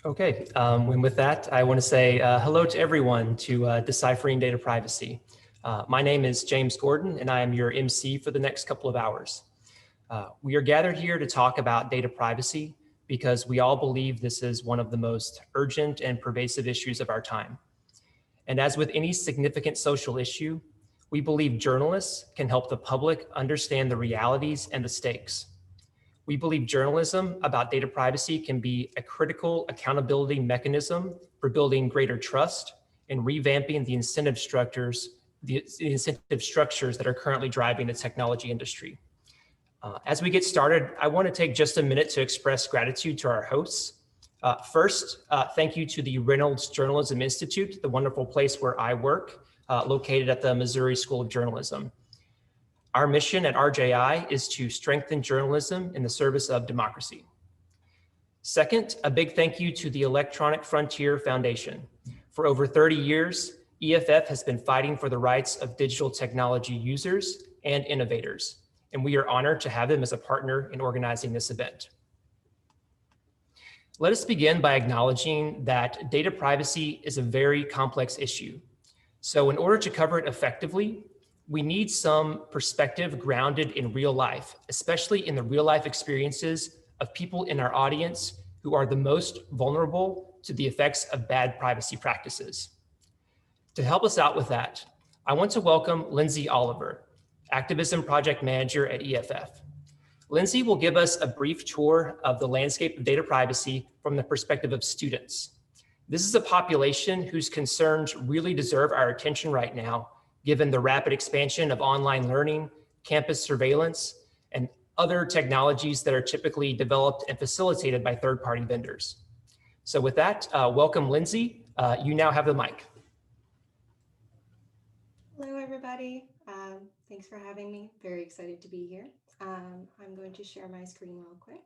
Okay, and with that, I want to say hello to everyone to Deciphering Data Privacy. My name is James Gordon, and I am your MC for the next couple of hours. We are gathered here to talk about data privacy because we all believe this is one of the most urgent and pervasive issues of our time. And as with any significant social issue, we believe journalists can help the public understand the realities and the stakes. We believe journalism about data privacy can be a critical accountability mechanism for building greater trust and revamping the incentive structures that are currently driving the technology industry. As we get started, I want to take just a minute to express gratitude to our hosts. First, thank you to the Reynolds Journalism Institute, the wonderful place where I work, located at the Missouri School of Journalism. Our mission at RJI is to strengthen journalism in the service of democracy. Second, a big thank you to the Electronic Frontier Foundation. For over 30 years, EFF has been fighting for the rights of digital technology users and innovators, and we are honored to have them as a partner in organizing this event. Let us begin by acknowledging that data privacy is a very complex issue. So in order to cover it effectively, we need some perspective grounded in real life, especially in the real life experiences of people in our audience who are the most vulnerable to the effects of bad privacy practices. To help us out with that, I want to welcome Lindsay Oliver, Activism Project Manager at EFF. Lindsay will give us a brief tour of the landscape of data privacy from the perspective of students. This is a population whose concerns really deserve our attention right now, given the rapid expansion of online learning, campus surveillance, and other technologies that are typically developed and facilitated by third-party vendors. So with that, welcome, Lindsay. You now have the mic. Hello, everybody. Thanks for having me. Very excited to be here. I'm going to share my screen real quick.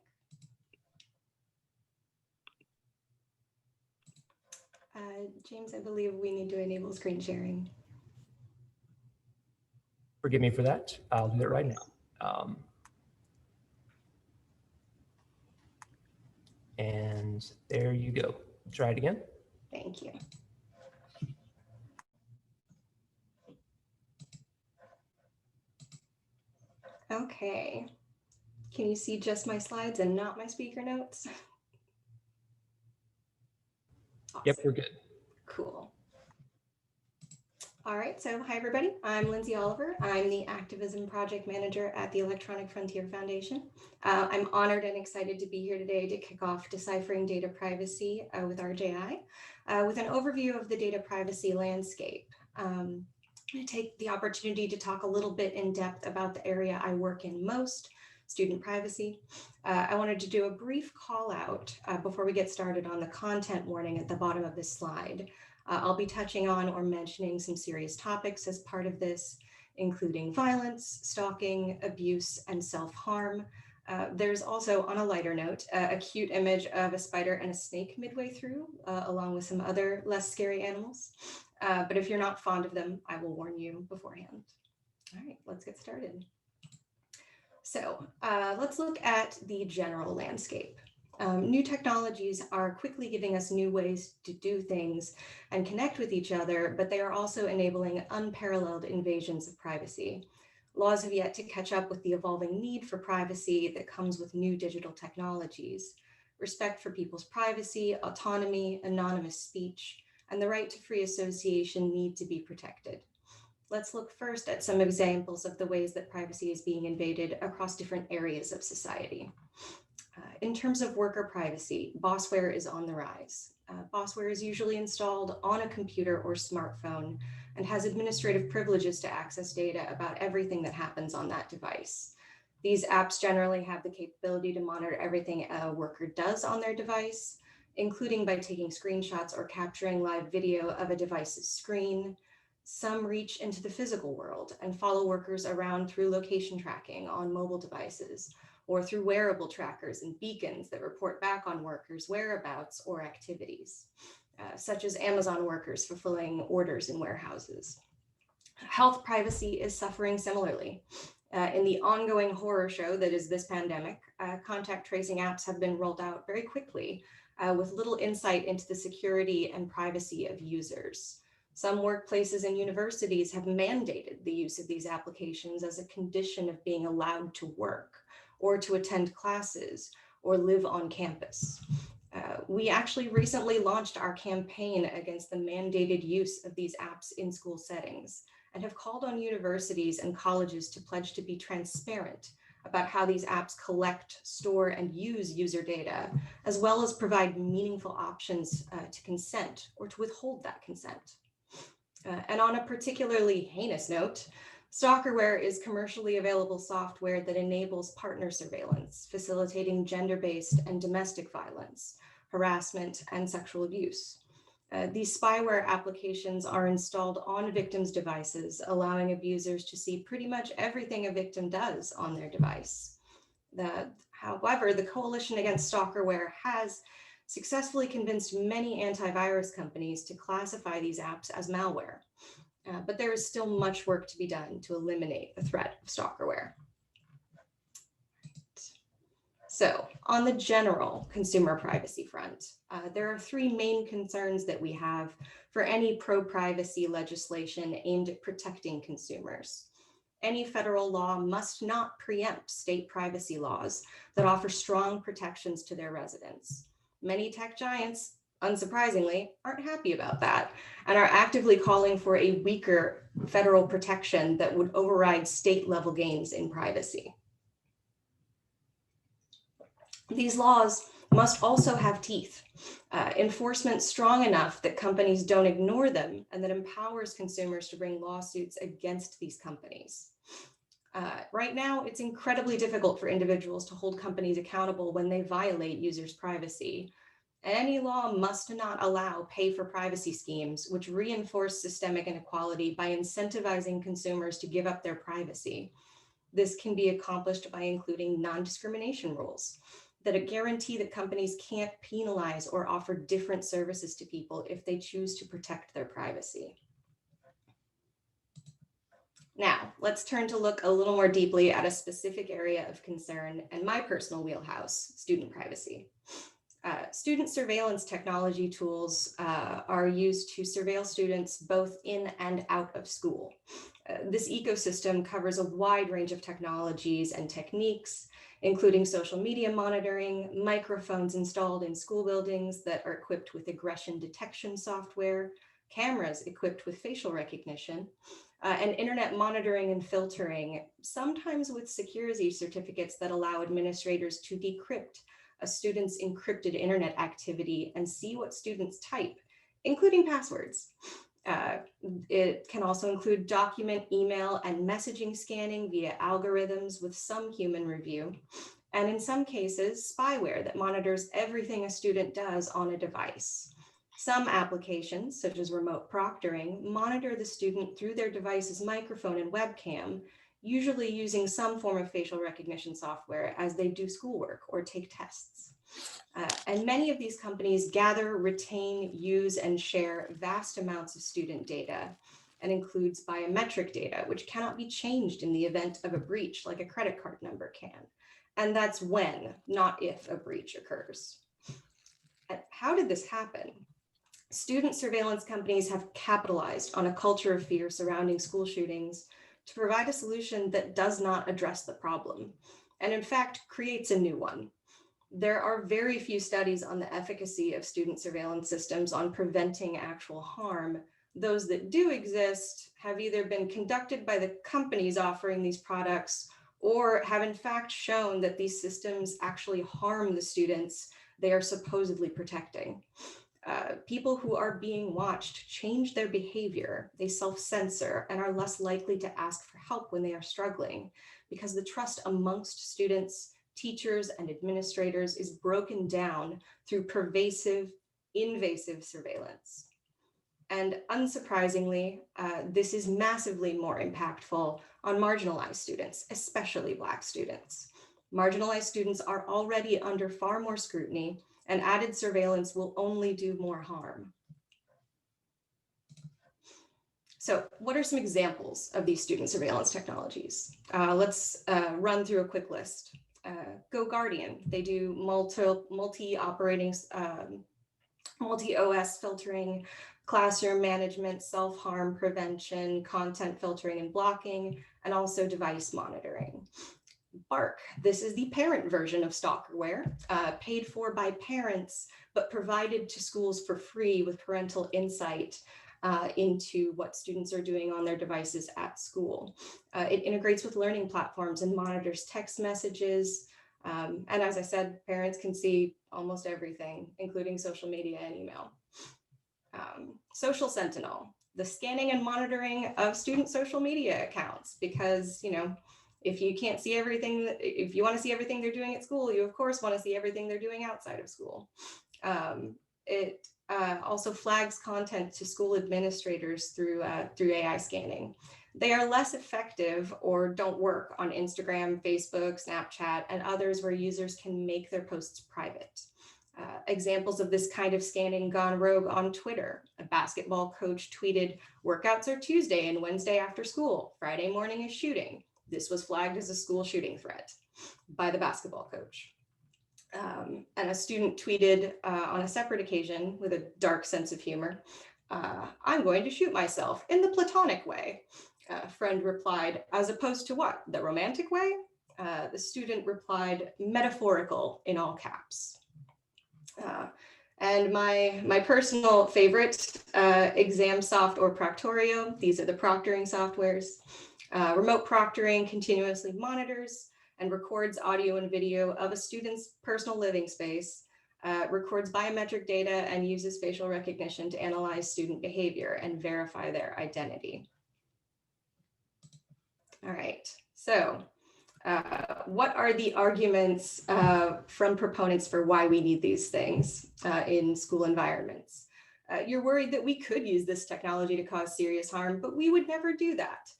James, I believe we need to enable screen sharing. Forgive me for that. I'll do it right now. And there you go. Try it again. Thank you. Okay. Can you see just my slides and not my speaker notes? Awesome. Yep, we're good. Cool. All right, so hi everybody, I'm Lindsay Oliver. I'm the Activism Project Manager at the Electronic Frontier Foundation. I'm honored and excited to be here today to kick off Deciphering Data Privacy with RJI with an overview of the data privacy landscape. I'm going to take the opportunity to talk a little bit in depth about the area I work in most, student privacy. I wanted to do a brief call out before we get started on the content warning at the bottom of this slide. I'll be touching on or mentioning some serious topics as part of this, including violence, stalking, abuse, and self-harm. There's also, on a lighter note, a cute image of a spider and a snake midway through, along with some other less scary animals. But if you're not fond of them, I will warn you beforehand. All right, let's get started. So let's look at the general landscape. New technologies are quickly giving us new ways to do things and connect with each other, but they are also enabling unparalleled invasions of privacy. Laws have yet to catch up with the evolving need for privacy that comes with new digital technologies. Respect for people's privacy, autonomy, anonymous speech, and the right to free association need to be protected. Let's look first at some examples of the ways that privacy is being invaded across different areas of society. In terms of worker privacy, bossware is on the rise. Bossware is usually installed on a computer or smartphone and has administrative privileges to access data about everything that happens on that device. These apps generally have the capability to monitor everything a worker does on their device, including by taking screenshots or capturing live video of a device's screen. Some reach into the physical world and follow workers around through location tracking on mobile devices, or through wearable trackers and beacons that report back on workers' whereabouts or activities, such as Amazon workers fulfilling orders in warehouses. Health privacy is suffering similarly. In the ongoing horror show that is this pandemic, contact tracing apps have been rolled out very quickly, with little insight into the security and privacy of users. Some workplaces and universities have mandated the use of these applications as a condition of being allowed to work or to attend classes or live on campus. We actually recently launched our campaign against the mandated use of these apps in school settings and have called on universities and colleges to pledge to be transparent about how these apps collect, store, and use user data, as well as provide meaningful options to consent or to withhold that consent. And on a particularly heinous note, stalkerware is commercially available software that enables partner surveillance, facilitating gender-based and domestic violence, harassment, and sexual abuse. These spyware applications are installed on victims' devices, allowing abusers to see pretty much everything a victim does on their device. However, the Coalition Against Stalkerware has successfully convinced many antivirus companies to classify these apps as malware. But there is still much work to be done to eliminate the threat of stalkerware. So on the general consumer privacy front, there are three main concerns that we have for any pro-privacy legislation aimed at protecting consumers. Any federal law must not preempt state privacy laws that offer strong protections to their residents. Many tech giants, unsurprisingly, aren't happy about that and are actively calling for a weaker federal protection that would override state-level gains in privacy. These laws must also have teeth, enforcement strong enough that companies don't ignore them and that empowers consumers to bring lawsuits against these companies. Right now, it's incredibly difficult for individuals to hold companies accountable when they violate users' privacy. Any law must not allow pay-for-privacy schemes, which reinforce systemic inequality by incentivizing consumers to give up their privacy. This can be accomplished by including non-discrimination rules that guarantee that companies can't penalize or offer different services to people if they choose to protect their privacy. Now, let's turn to look a little more deeply at a specific area of concern and my personal wheelhouse, student privacy. Student surveillance technology tools are used to surveil students both in and out of school. This ecosystem covers a wide range of technologies and techniques, including social media monitoring, microphones installed in school buildings that are equipped with aggression detection software, cameras equipped with facial recognition, and internet monitoring and filtering, sometimes with security certificates that allow administrators to decrypt a student's encrypted internet activity and see what students type, including passwords. It can also include document, email, and messaging scanning via algorithms with some human review, and in some cases, spyware that monitors everything a student does on a device. Some applications, such as remote proctoring, monitor the student through their device's microphone and webcam, usually using some form of facial recognition software as they do schoolwork or take tests. And many of these companies gather, retain, use, and share vast amounts of student data and includes biometric data, which cannot be changed in the event of a breach like a credit card number can. And that's when, not if, a breach occurs. And how did this happen? Student surveillance companies have capitalized on a culture of fear surrounding school shootings to provide a solution that does not address the problem, and in fact, creates a new one. There are very few studies on the efficacy of student surveillance systems on preventing actual harm. Those that do exist have either been conducted by the companies offering these products or have in fact shown that these systems actually harm the students they are supposedly protecting. People who are being watched change their behavior, they self-censor, and are less likely to ask for help when they are struggling because the trust amongst students, teachers, and administrators is broken down through pervasive, invasive surveillance. And unsurprisingly, this is massively more impactful on marginalized students, especially Black students. Marginalized students are already under far more scrutiny, and added surveillance will only do more harm. So what are some examples of these student surveillance technologies? Let's run through a quick list. GoGuardian. They do multi-OS filtering, classroom management, self-harm prevention, content filtering and blocking, and also device monitoring. Bark, this is the parent version of stalkerware, paid for by parents, but provided to schools for free with parental insight into what students are doing on their devices at school. It integrates with learning platforms and monitors text messages. And as I said, parents can see almost everything, including social media and email. Social Sentinel, the scanning and monitoring of student social media accounts, because, you know, if you can't see everything, if you want to see everything they're doing at school, you of course want to see everything they're doing outside of school. It also flags content to school administrators through AI scanning. They are less effective or don't work on Instagram, Facebook, Snapchat, and others where users can make their posts private. Examples of this kind of scanning gone rogue on Twitter. A basketball coach tweeted, "Workouts are Tuesday and Wednesday after school. Friday morning is shooting." This was flagged as a school shooting threat by the basketball coach. And a student tweeted on a separate occasion with a dark sense of humor, "I'm going to shoot myself in the platonic way." A friend replied, "As opposed to what? The romantic way?" The student replied, "Metaphorical," in all caps. And my personal favorite, ExamSoft or Proctorio. These are the proctoring softwares. Remote proctoring continuously monitors and records audio and video of a student's personal living space, records biometric data, and uses facial recognition to analyze student behavior and verify their identity. All right, so what are the arguments from proponents for why we need these things in school environments? You're worried that we could use this technology to cause serious harm, but we would never do that.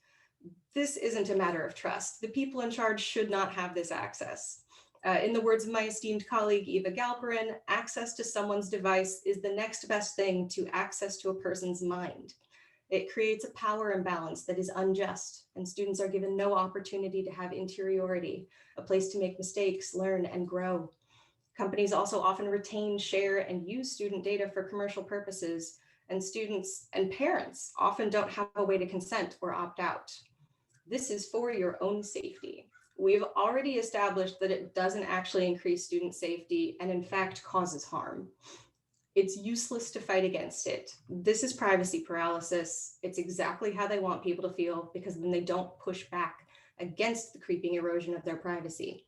This isn't a matter of trust. The people in charge should not have this access. In the words of my esteemed colleague, Eva Galperin, access to someone's device is the next best thing to access to a person's mind. It creates a power imbalance that is unjust, and students are given no opportunity to have interiority, a place to make mistakes, learn, and grow. Companies also often retain, share, and use student data for commercial purposes, and students and parents often don't have a way to consent or opt out. This is for your own safety. We've already established that it doesn't actually increase student safety and in fact causes harm. It's useless to fight against it. This is privacy paralysis. It's exactly how they want people to feel, because then they don't push back against the creeping erosion of their privacy.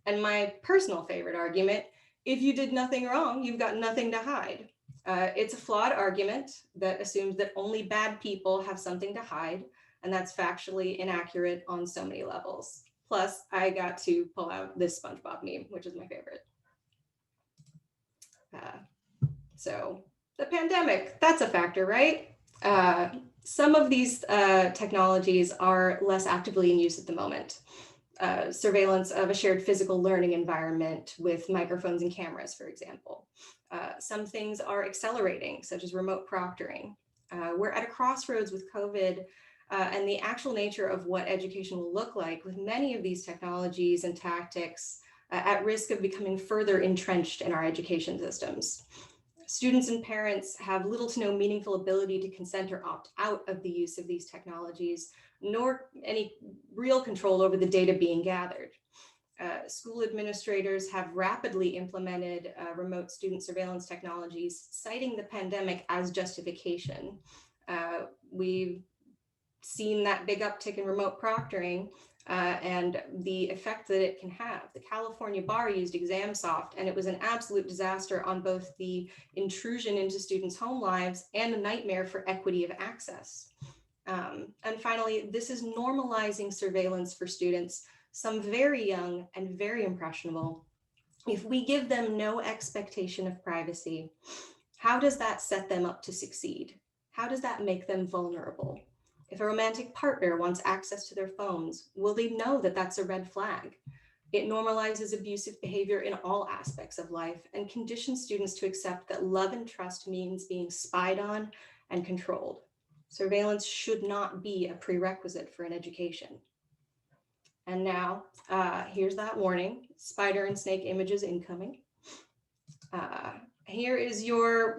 And my personal favorite argument, if you did nothing wrong, you've got nothing to hide. It's a flawed argument that assumes that only bad people have something to hide, and that's factually inaccurate on so many levels. Plus, I got to pull out this SpongeBob meme, which is my favorite. So the pandemic, that's a factor, right? Some of these technologies are less actively in use at the moment. Surveillance of a shared physical learning environment with microphones and cameras, for example. Some things are accelerating, such as remote proctoring. We're at a crossroads with COVID and the actual nature of what education will look like, with many of these technologies and tactics at risk of becoming further entrenched in our education systems. Students and parents have little to no meaningful ability to consent or opt out of the use of these technologies, nor any real control over the data being gathered. School administrators have rapidly implemented remote student surveillance technologies, citing the pandemic as justification. We've seen that big uptick in remote proctoring and the effect that it can have. The California bar used ExamSoft, and it was an absolute disaster on both the intrusion into students' home lives and a nightmare for equity of access. And finally, this is normalizing surveillance for students, some very young and very impressionable. If we give them no expectation of privacy, how does that set them up to succeed? How does that make them vulnerable? If a romantic partner wants access to their phones, will they know that that's a red flag? It normalizes abusive behavior in all aspects of life and conditions students to accept that love and trust means being spied on and controlled. Surveillance should not be a prerequisite for an education. And now, here's that warning, spider and snake images incoming. Here is your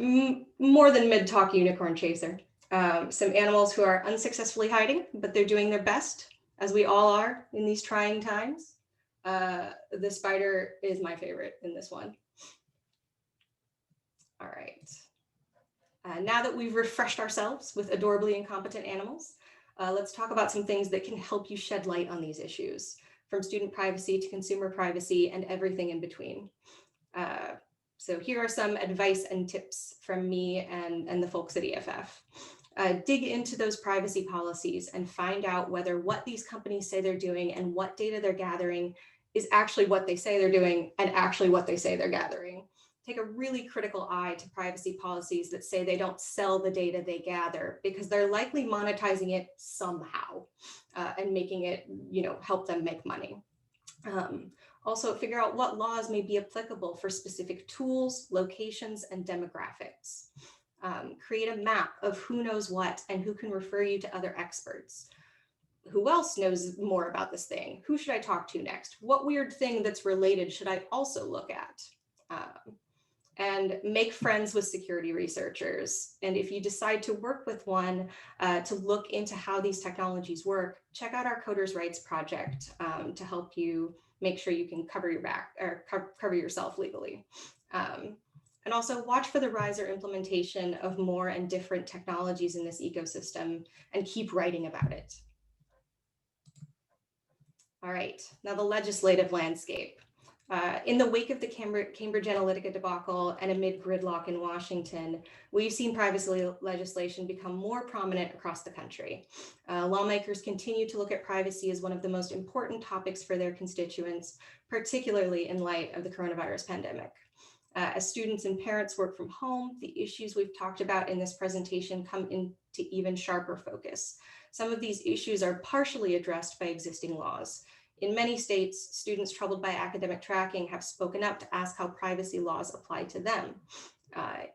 more than mid-talk unicorn chaser. Some animals who are unsuccessfully hiding, but they're doing their best, as we all are in these trying times. The spider is my favorite in this one. All right. Now that we've refreshed ourselves with adorably incompetent animals, let's talk about some things that can help you shed light on these issues, from student privacy to consumer privacy and everything in between. So here are some advice and tips from me and the folks at EFF. Dig into those privacy policies and find out whether what these companies say they're doing and what data they're gathering is actually what they say they're doing and actually what they say they're gathering. Take a really critical eye to privacy policies that say they don't sell the data they gather, because they're likely monetizing it somehow and making it, help them make money. Also, figure out what laws may be applicable for specific tools, locations, and demographics. Create a map of who knows what and who can refer you to other experts. Who else knows more about this thing? Who should I talk to next? What weird thing that's related should I also look at? And make friends with security researchers. And if you decide to work with one to look into how these technologies work, check out our Coders' Rights Project to help you make sure you can cover your back or cover yourself legally. And also watch for the rise or implementation of more and different technologies in this ecosystem and keep writing about it. All right, now the legislative landscape. In the wake of the Cambridge Analytica debacle and amid gridlock in Washington, we've seen privacy legislation become more prominent across the country. Lawmakers continue to look at privacy as one of the most important topics for their constituents, particularly in light of the coronavirus pandemic. As students and parents work from home, the issues we've talked about in this presentation come into even sharper focus. Some of these issues are partially addressed by existing laws. In many states, students troubled by academic tracking have spoken up to ask how privacy laws apply to them.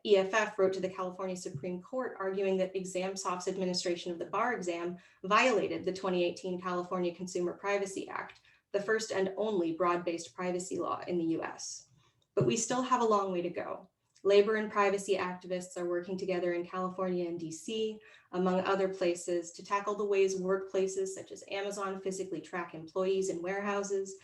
EFF wrote to the California Supreme Court arguing that ExamSoft's administration of the bar exam violated the 2018 California Consumer Privacy Act, the first and only broad-based privacy law in the US. But we still have a long way to go. Labor and privacy activists are working together in California and DC, among other places, to tackle the ways workplaces such as Amazon physically track employees in warehouses,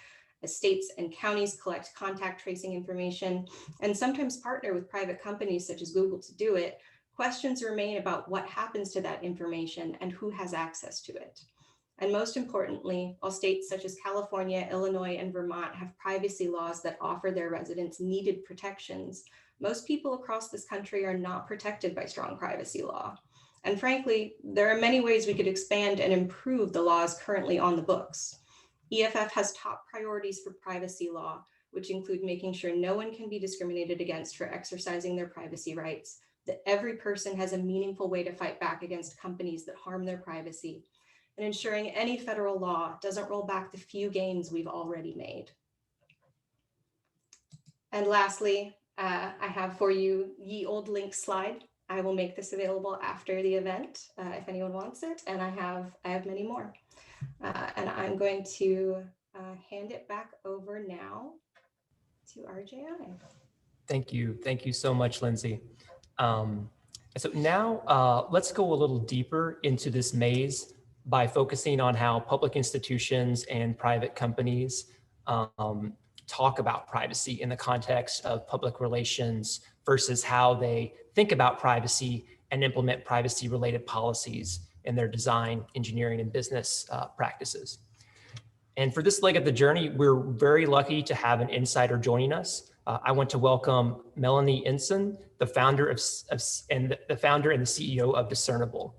as states and counties collect contact tracing information, and sometimes partner with private companies such as Google to do it. Questions remain about what happens to that information and who has access to it. And most importantly, while states such as California, Illinois, and Vermont have privacy laws that offer their residents needed protections, most people across this country are not protected by strong privacy law. And frankly, there are many ways we could expand and improve the laws currently on the books. EFF has top priorities for privacy law, which include making sure no one can be discriminated against for exercising their privacy rights, that every person has a meaningful way to fight back against companies that harm their privacy, and ensuring any federal law doesn't roll back the few gains we've already made. And lastly, I have for you ye old link slide. I will make this available after the event if anyone wants it, and I have many more. And I'm going to hand it back over now to RJI. Thank you so much, Lindsay. So now let's go a little deeper into this maze by focusing on how public institutions and private companies talk about privacy in the context of public relations versus how they think about privacy and implement privacy-related policies in their design, engineering, and business practices. And for this leg of the journey, we're very lucky to have an insider joining us. I want to welcome Melanie Ensign, the founder and the CEO of Discernible.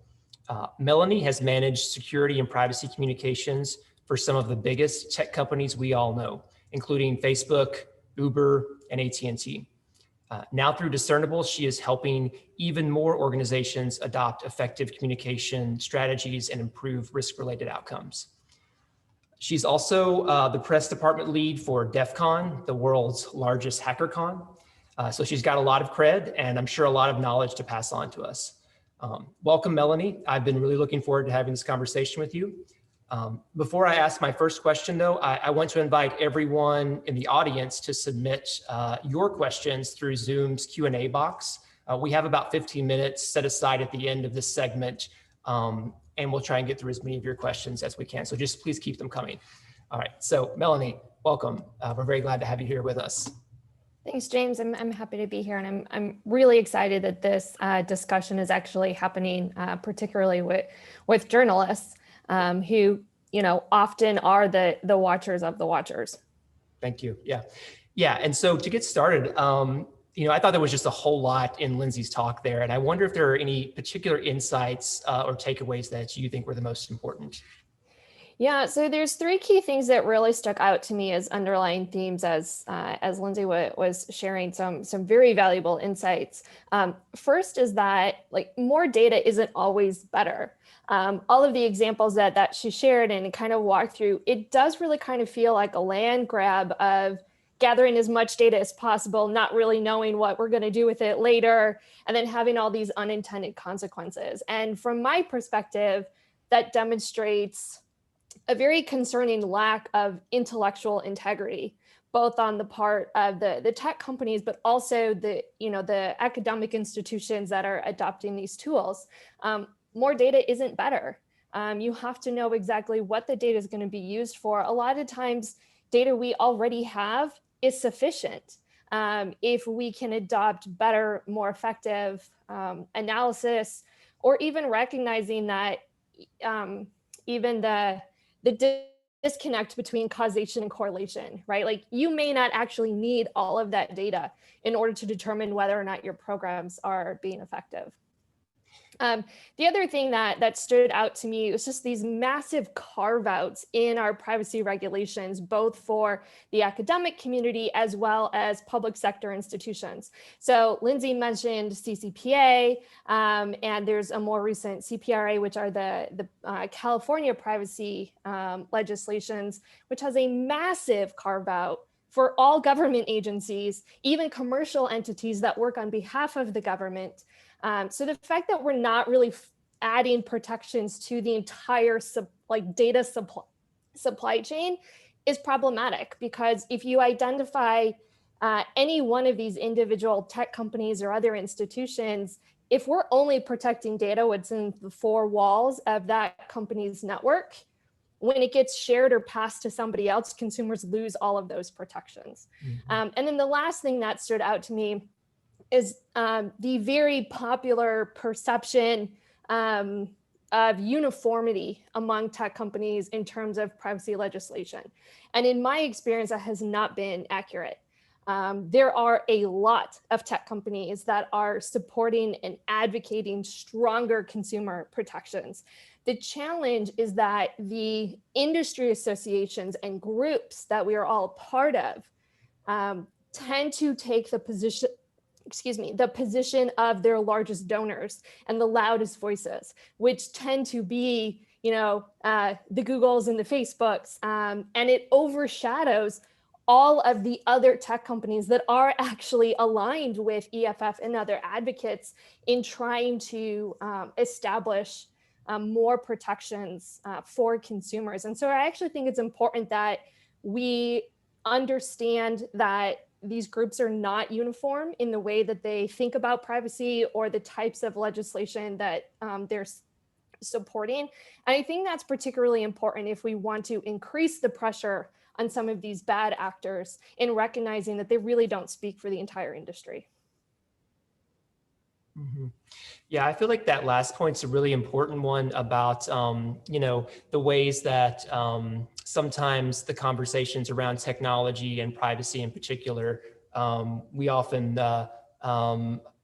Melanie has managed security and privacy communications for some of the biggest tech companies we all know, including Facebook, Uber, and AT&T. Now through Discernible, she is helping even more organizations adopt effective communication strategies and improve risk-related outcomes. She's also the press department lead for DEF CON, the world's largest HackerCon. So she's got a lot of cred, and I'm sure a lot of knowledge to pass on to us. Welcome, Melanie. I've been really looking forward to having this conversation with you. Before I ask my first question, though, I want to invite everyone in the audience to submit your questions through Zoom's Q&A box. We have about 15 minutes set aside at the end of this segment, and we'll try and get through as many of your questions as we can. So just please keep them coming. All right, so Melanie, welcome. We're very glad to have you here with us. Thanks, James. I'm happy to be here, and I'm really excited that this discussion is actually happening, particularly with journalists who, often are the watchers of the watchers. Thank you. Yeah. And so to get started, I thought there was just a whole lot in Lindsay's talk there, and I wonder if there are any particular insights or takeaways that you think were the most important. Yeah, so there's three key things that really stuck out to me as underlying themes as Lindsay was sharing some very valuable insights. First is that more data isn't always better. All of the examples that she shared and kind of walked through, it does really kind of feel like a land grab of gathering as much data as possible, not really knowing what we're going to do with it later, and then having all these unintended consequences. And from my perspective, that demonstrates a very concerning lack of intellectual integrity, both on the part of the tech companies, but also the academic institutions that are adopting these tools. More data isn't better. You have to know exactly what the data is going to be used for. A lot of times, data we already have is sufficient. If we can adopt better, more effective analysis, or even recognizing that even the disconnect between causation and correlation, right? You may not actually need all of that data in order to determine whether or not your programs are being effective. The other thing that stood out to me was just these massive carve-outs in our privacy regulations, both for the academic community as well as public sector institutions. So Lindsay mentioned CCPA, and there's a more recent CPRA, which are the California privacy legislations, which has a massive carve-out for all government agencies, even commercial entities that work on behalf of the government. So the fact that we're not really adding protections to the entire data supply chain is problematic, because if you identify any one of these individual tech companies or other institutions, if we're only protecting data within the four walls of that company's network, when it gets shared or passed to somebody else, consumers lose all of those protections. Mm-hmm. And then the last thing that stood out to me is the very popular perception of uniformity among tech companies in terms of privacy legislation. And in my experience, that has not been accurate. There are a lot of tech companies that are supporting and advocating stronger consumer protections. The challenge is that the industry associations and groups that we are all part of tend to take the position of their largest donors and the loudest voices, which tend to be, the Googles and the Facebooks, and it overshadows all of the other tech companies that are actually aligned with EFF and other advocates in trying to establish more protections for consumers. And so I actually think it's important that we understand that these groups are not uniform in the way that they think about privacy or the types of legislation that they're supporting. And I think that's particularly important if we want to increase the pressure on some of these bad actors in recognizing that they really don't speak for the entire industry. Mm-hmm. Yeah, I feel like that last point's a really important one about, the ways that sometimes the conversations around technology and privacy in particular, we often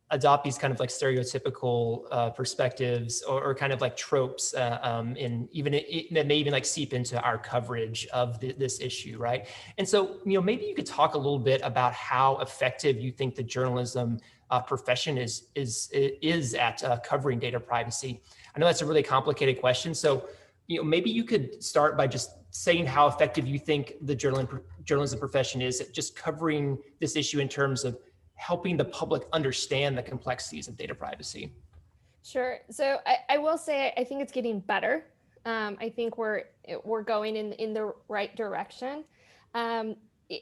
adopt these kind of stereotypical perspectives or kind of tropes, and that may even seep into our coverage of this issue, right? And so, maybe you could talk a little bit about how effective you think the journalism profession is at covering data privacy. I know that's a really complicated question, so maybe you could start by just saying how effective you think the journalism profession is at just covering this issue in terms of helping the public understand the complexities of data privacy. Sure. So I will say I think it's getting better. I think we're going in the right direction. And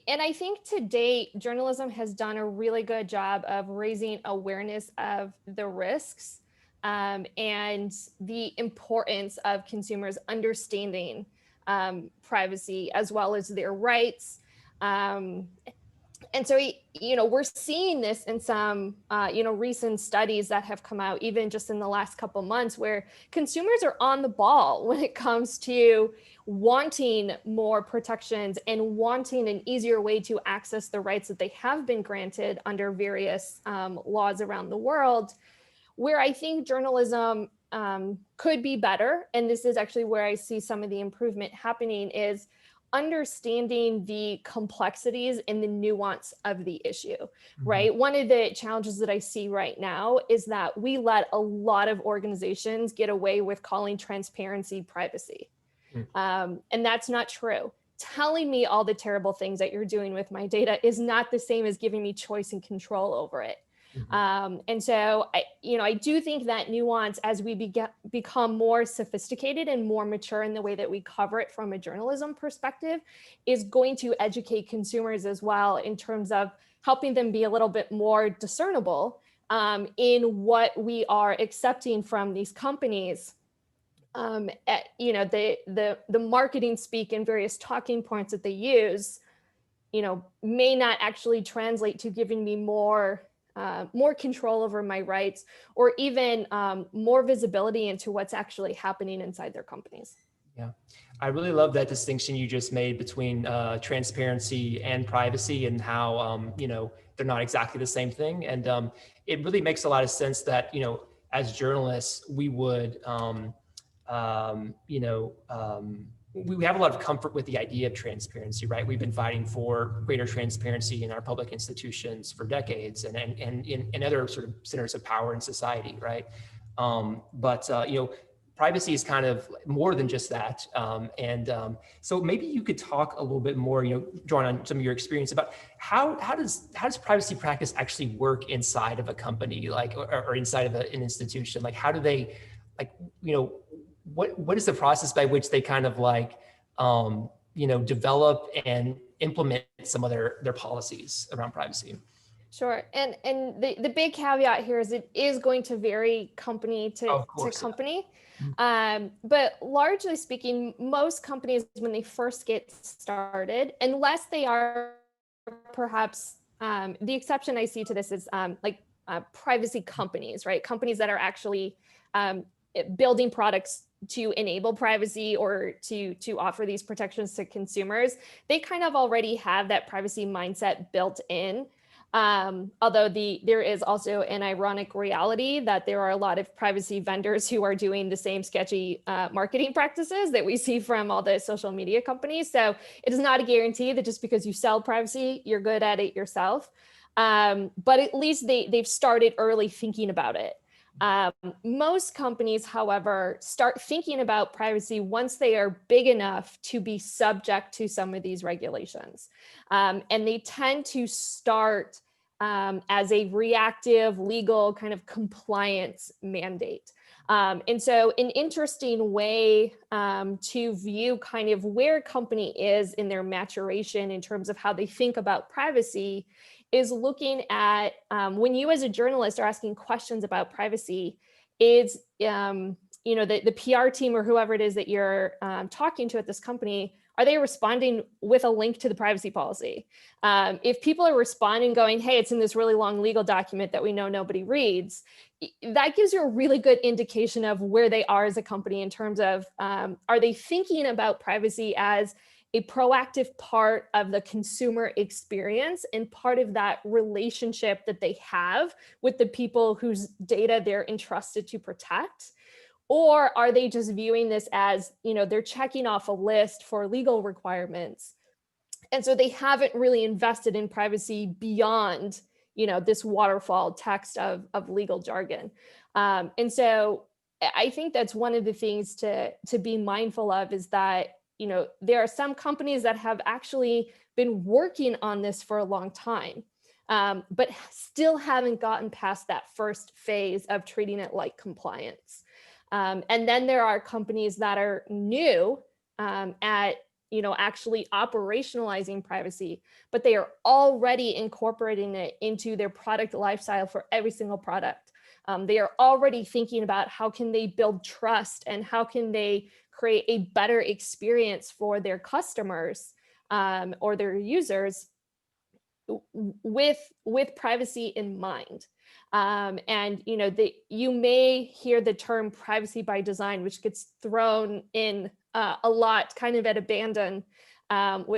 I think to date, journalism has done a really good job of raising awareness of the risks and the importance of consumers understanding privacy as well as their rights. And so, we're seeing this in some, recent studies that have come out, even just in the last couple months, where consumers are on the ball when it comes to wanting more protections and wanting an easier way to access the rights that they have been granted under various laws around the world, where I think journalism could be better. And this is actually where I see some of the improvement happening, is understanding the complexities and the nuance of the issue, right? One of the challenges that I see right now is that we let a lot of organizations get away with calling transparency privacy. And that's not true. Telling me all the terrible things that you're doing with my data is not the same as giving me choice and control over it. And so, I do think that nuance, as we become more sophisticated and more mature in the way that we cover it from a journalism perspective, is going to educate consumers as well in terms of helping them be a little bit more discernible in what we are accepting from these companies. The marketing speak and various talking points that they use, may not actually translate to giving me more control over my rights, or even more visibility into what's actually happening inside their companies. Yeah, I really love that distinction you just made between transparency and privacy, and how, they're not exactly the same thing. And it really makes a lot of sense that, as journalists, we would, we have a lot of comfort with the idea of transparency, right? We've been fighting for greater transparency in our public institutions for decades, and in other sort of centers of power in society, right? But privacy is kind of more than just that. So maybe you could talk a little bit more, drawing on some of your experience, about how does privacy practice actually work inside of a company, like, or inside of an institution? Like, how do they, like, what is the process by which they kind of like, develop and implement some of their policies around privacy? Sure. And the big caveat here is it is going to vary company to company. Yeah. But largely speaking, most companies, when they first get started, unless they are perhaps, the exception I see to this is privacy companies, right? Companies that are actually building products to enable privacy or to offer these protections to consumers. They kind of already have that privacy mindset built in. Although there is also an ironic reality that there are a lot of privacy vendors who are doing the same sketchy marketing practices that we see from all the social media companies. So it is not a guarantee that just because you sell privacy, you're good at it yourself. But at least they've started early thinking about it. Most companies, however, start thinking about privacy once they are big enough to be subject to some of these regulations. And they tend to start as a reactive legal kind of compliance mandate. And so an interesting way to view kind of where a company is in their maturation in terms of how they think about privacy is looking at when you as a journalist are asking questions about privacy, is the PR team or whoever it is that you're talking to at this company, are they responding with a link to the privacy policy? If people are responding going, hey, it's in this really long legal document that we know nobody reads, that gives you a really good indication of where they are as a company in terms of, are they thinking about privacy as a proactive part of the consumer experience and part of that relationship that they have with the people whose data they're entrusted to protect? Or are they just viewing this as, they're checking off a list for legal requirements? And so they haven't really invested in privacy beyond, this waterfall text of legal jargon. And so I think that's one of the things to be mindful of, is that, there are some companies that have actually been working on this for a long time, but still haven't gotten past that first phase of treating it like compliance. And then there are companies that are new at actually operationalizing privacy, but they are already incorporating it into their product lifestyle for every single product. They are already thinking about how can they build trust and how can they create a better experience for their customers or their users with privacy in mind. And you may hear the term privacy by design, which gets thrown in a lot, kind of at abandon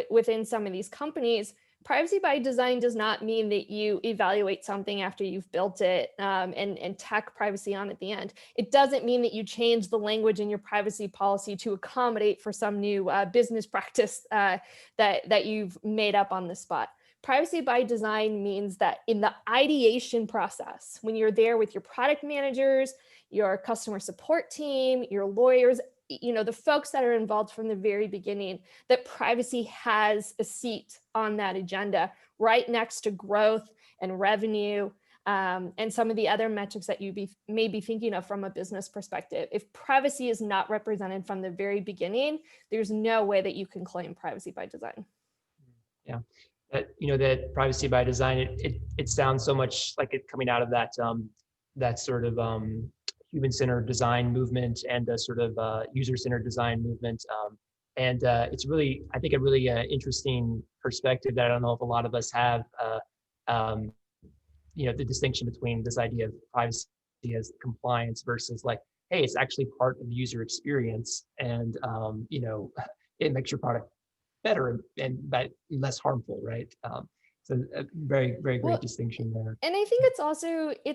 within some of these companies. Privacy by design does not mean that you evaluate something after you've built it and tack privacy on at the end. It doesn't mean that you change the language in your privacy policy to accommodate for some new business practice that you've made up on the spot. Privacy by design means that in the ideation process, when you're there with your product managers, your customer support team, your lawyers, the folks that are involved from the very beginning, that privacy has a seat on that agenda right next to growth and revenue and some of the other metrics that you may be thinking of from a business perspective. If privacy is not represented from the very beginning, there's no way that you can claim privacy by design. Yeah. That privacy by design, it sounds so much like it coming out of that sort of human-centered design movement and the sort of user-centered design movement. And it's really, I think, a really interesting perspective that I don't know if a lot of us have. The distinction between this idea of privacy as compliance versus like, hey, it's actually part of the user experience, and it makes your product better and less harmful, right? So a very, very great distinction there. And I think it's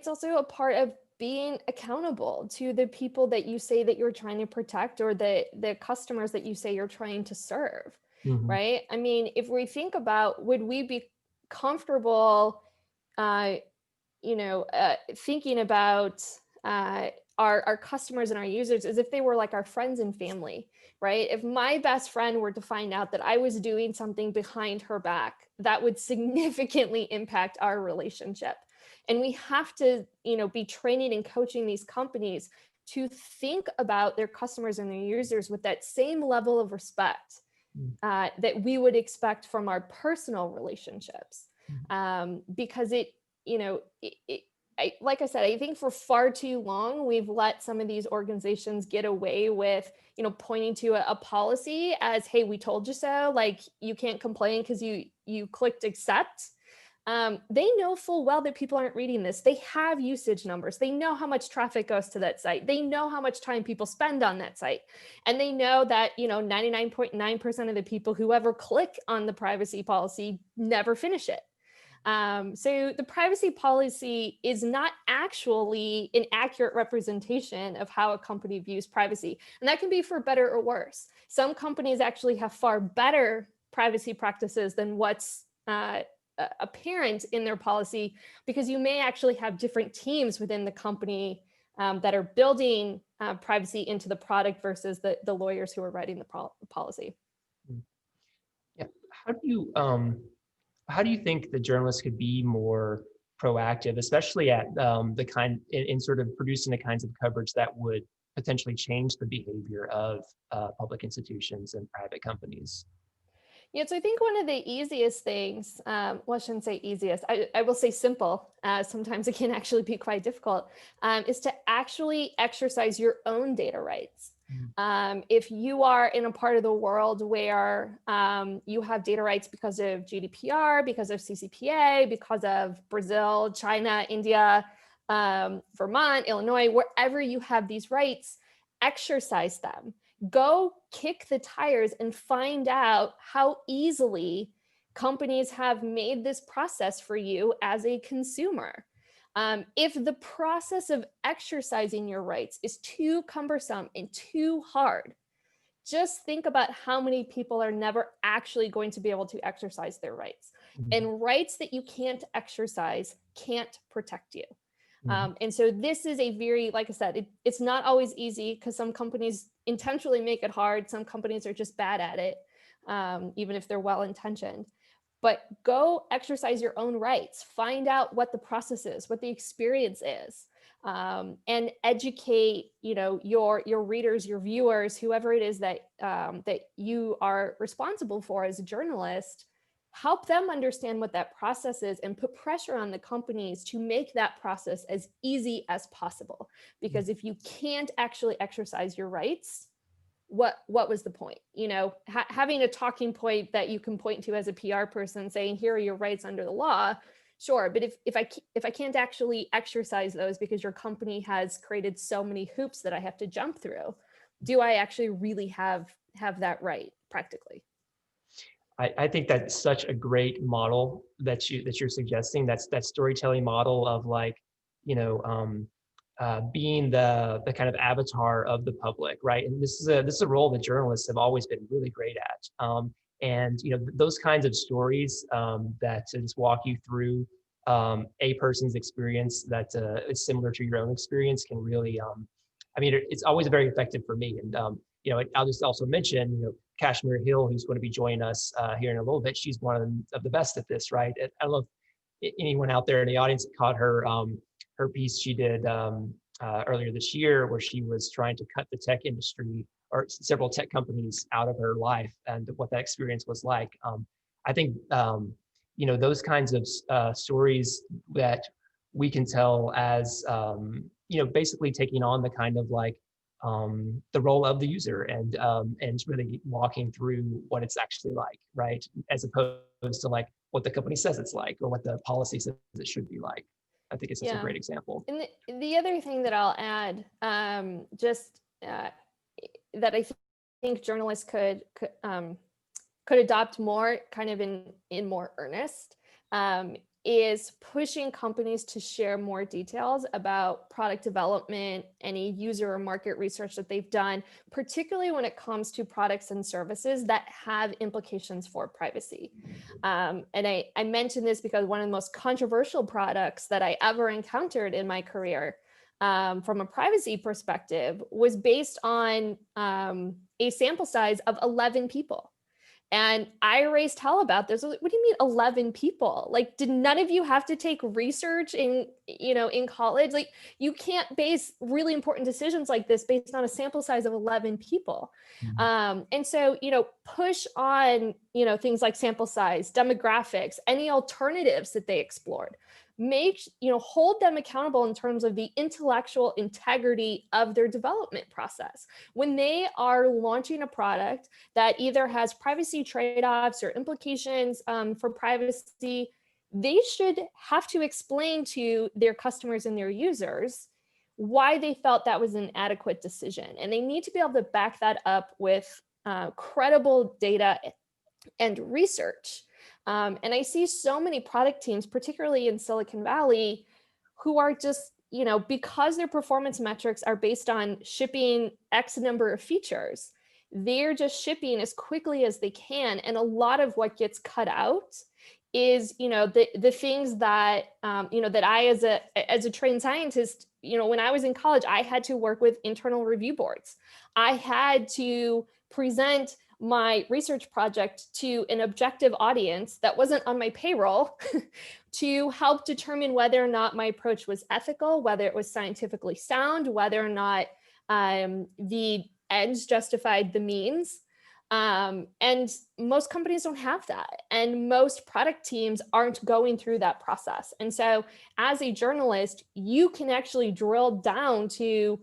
also a part of being accountable to the people that you say that you're trying to protect or the customers that you say you're trying to serve, right? I mean, if we think about, would we be comfortable, thinking about our customers and our users as if they were like our friends and family, right? If my best friend were to find out that I was doing something behind her back, that would significantly impact our relationship. And we have to, be training and coaching these companies to think about their customers and their users with that same level of respect that we would expect from our personal relationships. Because like I said, I think for far too long, we've let some of these organizations get away with, pointing to a policy as, hey, we told you so, like you can't complain because you clicked accept. They know full well that people aren't reading this. They have usage numbers. They know how much traffic goes to that site. They know how much time people spend on that site. And they know that, 99.9% of the people who ever click on the privacy policy never finish it. So the privacy policy is not actually an accurate representation of how a company views privacy. And that can be for better or worse. Some companies actually have far better privacy practices than what's apparent in their policy, because you may actually have different teams within the company that are building privacy into the product versus the lawyers who are writing the policy. Yeah. How do you think the journalists could be more proactive, especially at in sort of producing the kinds of coverage that would potentially change the behavior of public institutions and private companies? Yeah, so I think one of the easiest things, well, I shouldn't say easiest, I will say simple, sometimes it can actually be quite difficult, is to actually exercise your own data rights. If you are in a part of the world where you have data rights because of GDPR, because of CCPA, because of Brazil, China, India, Vermont, Illinois, wherever you have these rights, exercise them. Go kick the tires and find out how easily companies have made this process for you as a consumer. If the process of exercising your rights is too cumbersome and too hard, just think about how many people are never actually going to be able to exercise their rights. And rights that you can't exercise can't protect you. And so this is a very, like I said, it's not always easy because some companies intentionally make it hard. Some companies are just bad at it, even if they're well-intentioned. But go exercise your own rights. Find out what the process is, what the experience is. and educate, your readers, your viewers, whoever it is that that you are responsible for as a journalist. Help them understand what that process is and put pressure on the companies to make that process as easy as possible. Because if you can't actually exercise your rights, what was the point? Having a talking point that you can point to as a PR person saying, here are your rights under the law, sure. But if I can't actually exercise those because your company has created so many hoops that I have to jump through, do I actually really have that right practically? I think that's such a great model that you're suggesting. That's that storytelling model of like, being the kind of avatar of the public, right? And this is a role that journalists have always been really great at. And those kinds of stories that just walk you through a person's experience that is similar to your own experience can really, it's always very effective for me. And I'll just also mention, Kashmir Hill, who's going to be joining us here in a little bit. She's one of the best at this, right? I don't know if anyone out there in the audience caught her her piece she did earlier this year, where she was trying to cut the tech industry or several tech companies out of her life and what that experience was like. I think those kinds of stories that we can tell as basically taking on the kind of like the role of the user and really walking through what it's actually like, right? As opposed to like what the company says it's like or what the policy says it should be like. I think it's just a great example. And the other thing that I'll add, that I think journalists could adopt more kind of in more earnest, is pushing companies to share more details about product development, any user or market research that they've done, particularly when it comes to products and services that have implications for privacy. And I mention this because one of the most controversial products that I ever encountered in my career from a privacy perspective was based on a sample size of 11 people. And I raised hell about this. What do you mean 11 people? Like, did none of you have to take research in college? Like, you can't base really important decisions like this based on a sample size of 11 people. Mm-hmm. And so, push on, things like sample size, demographics, any alternatives that they explored. Hold them accountable in terms of the intellectual integrity of their development process. When they are launching a product that either has privacy trade-offs or implications for privacy, they should have to explain to their customers and their users why they felt that was an adequate decision. And they need to be able to back that up with credible data and research. And I see so many product teams, particularly in Silicon Valley, who are just, because their performance metrics are based on shipping X number of features, they're just shipping as quickly as they can. And a lot of what gets cut out is, the things that, that I, as a trained scientist, when I was in college, I had to work with internal review boards. I had to present my research project to an objective audience that wasn't on my payroll to help determine whether or not my approach was ethical, whether it was scientifically sound, whether or not the ends justified the means. And most companies don't have that. And most product teams aren't going through that process. And so as a journalist, you can actually drill down to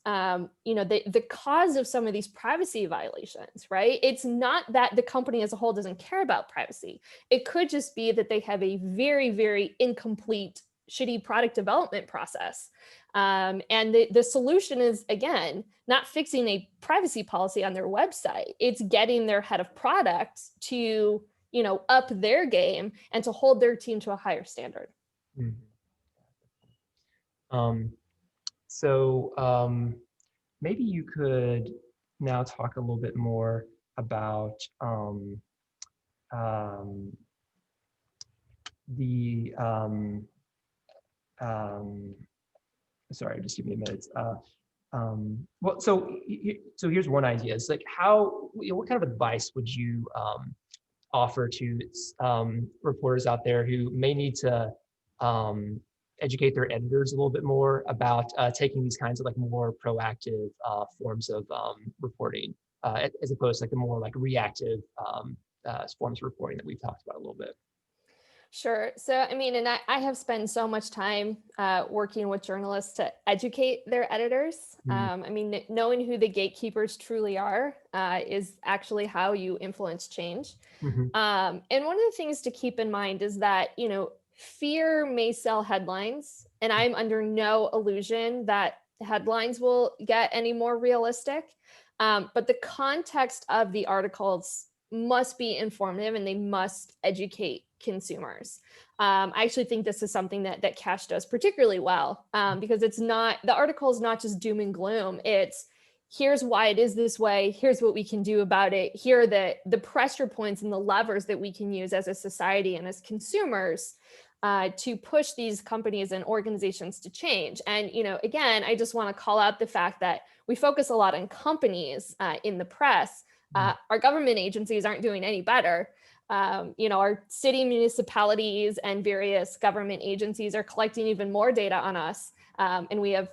the cause of some of these privacy violations, right? It's not that the company as a whole doesn't care about privacy. It could just be that they have a very, very incomplete, shitty product development process. And the solution is, again, not fixing a privacy policy on their website. It's getting their head of product to, up their game and to hold their team to a higher standard. Mm-hmm. So maybe you could now talk a little bit more about sorry, just give me a minute. Well, so here's one idea. It's like what kind of advice would you offer to reporters out there who may need to educate their editors a little bit more about taking these kinds of like more proactive forms of reporting, as opposed to like the more like reactive forms of reporting that we've talked about a little bit. Sure. So, I mean, and I have spent so much time working with journalists to educate their editors. I mean, knowing who the gatekeepers truly are is actually how you influence change. Mm-hmm. And one of the things to keep in mind is that, fear may sell headlines, and I'm under no illusion that headlines will get any more realistic. But the context of the articles must be informative and they must educate consumers. I actually think this is something that Cash does particularly well, because the article is not just doom and gloom. It's here's why it is this way. Here's what we can do about it. Here are the pressure points and the levers that we can use as a society and as consumers to push these companies and organizations to change. And, again, I just want to call out the fact that we focus a lot on companies in the press. Our government agencies aren't doing any better. Our city, municipalities, and various government agencies are collecting even more data on us. And we have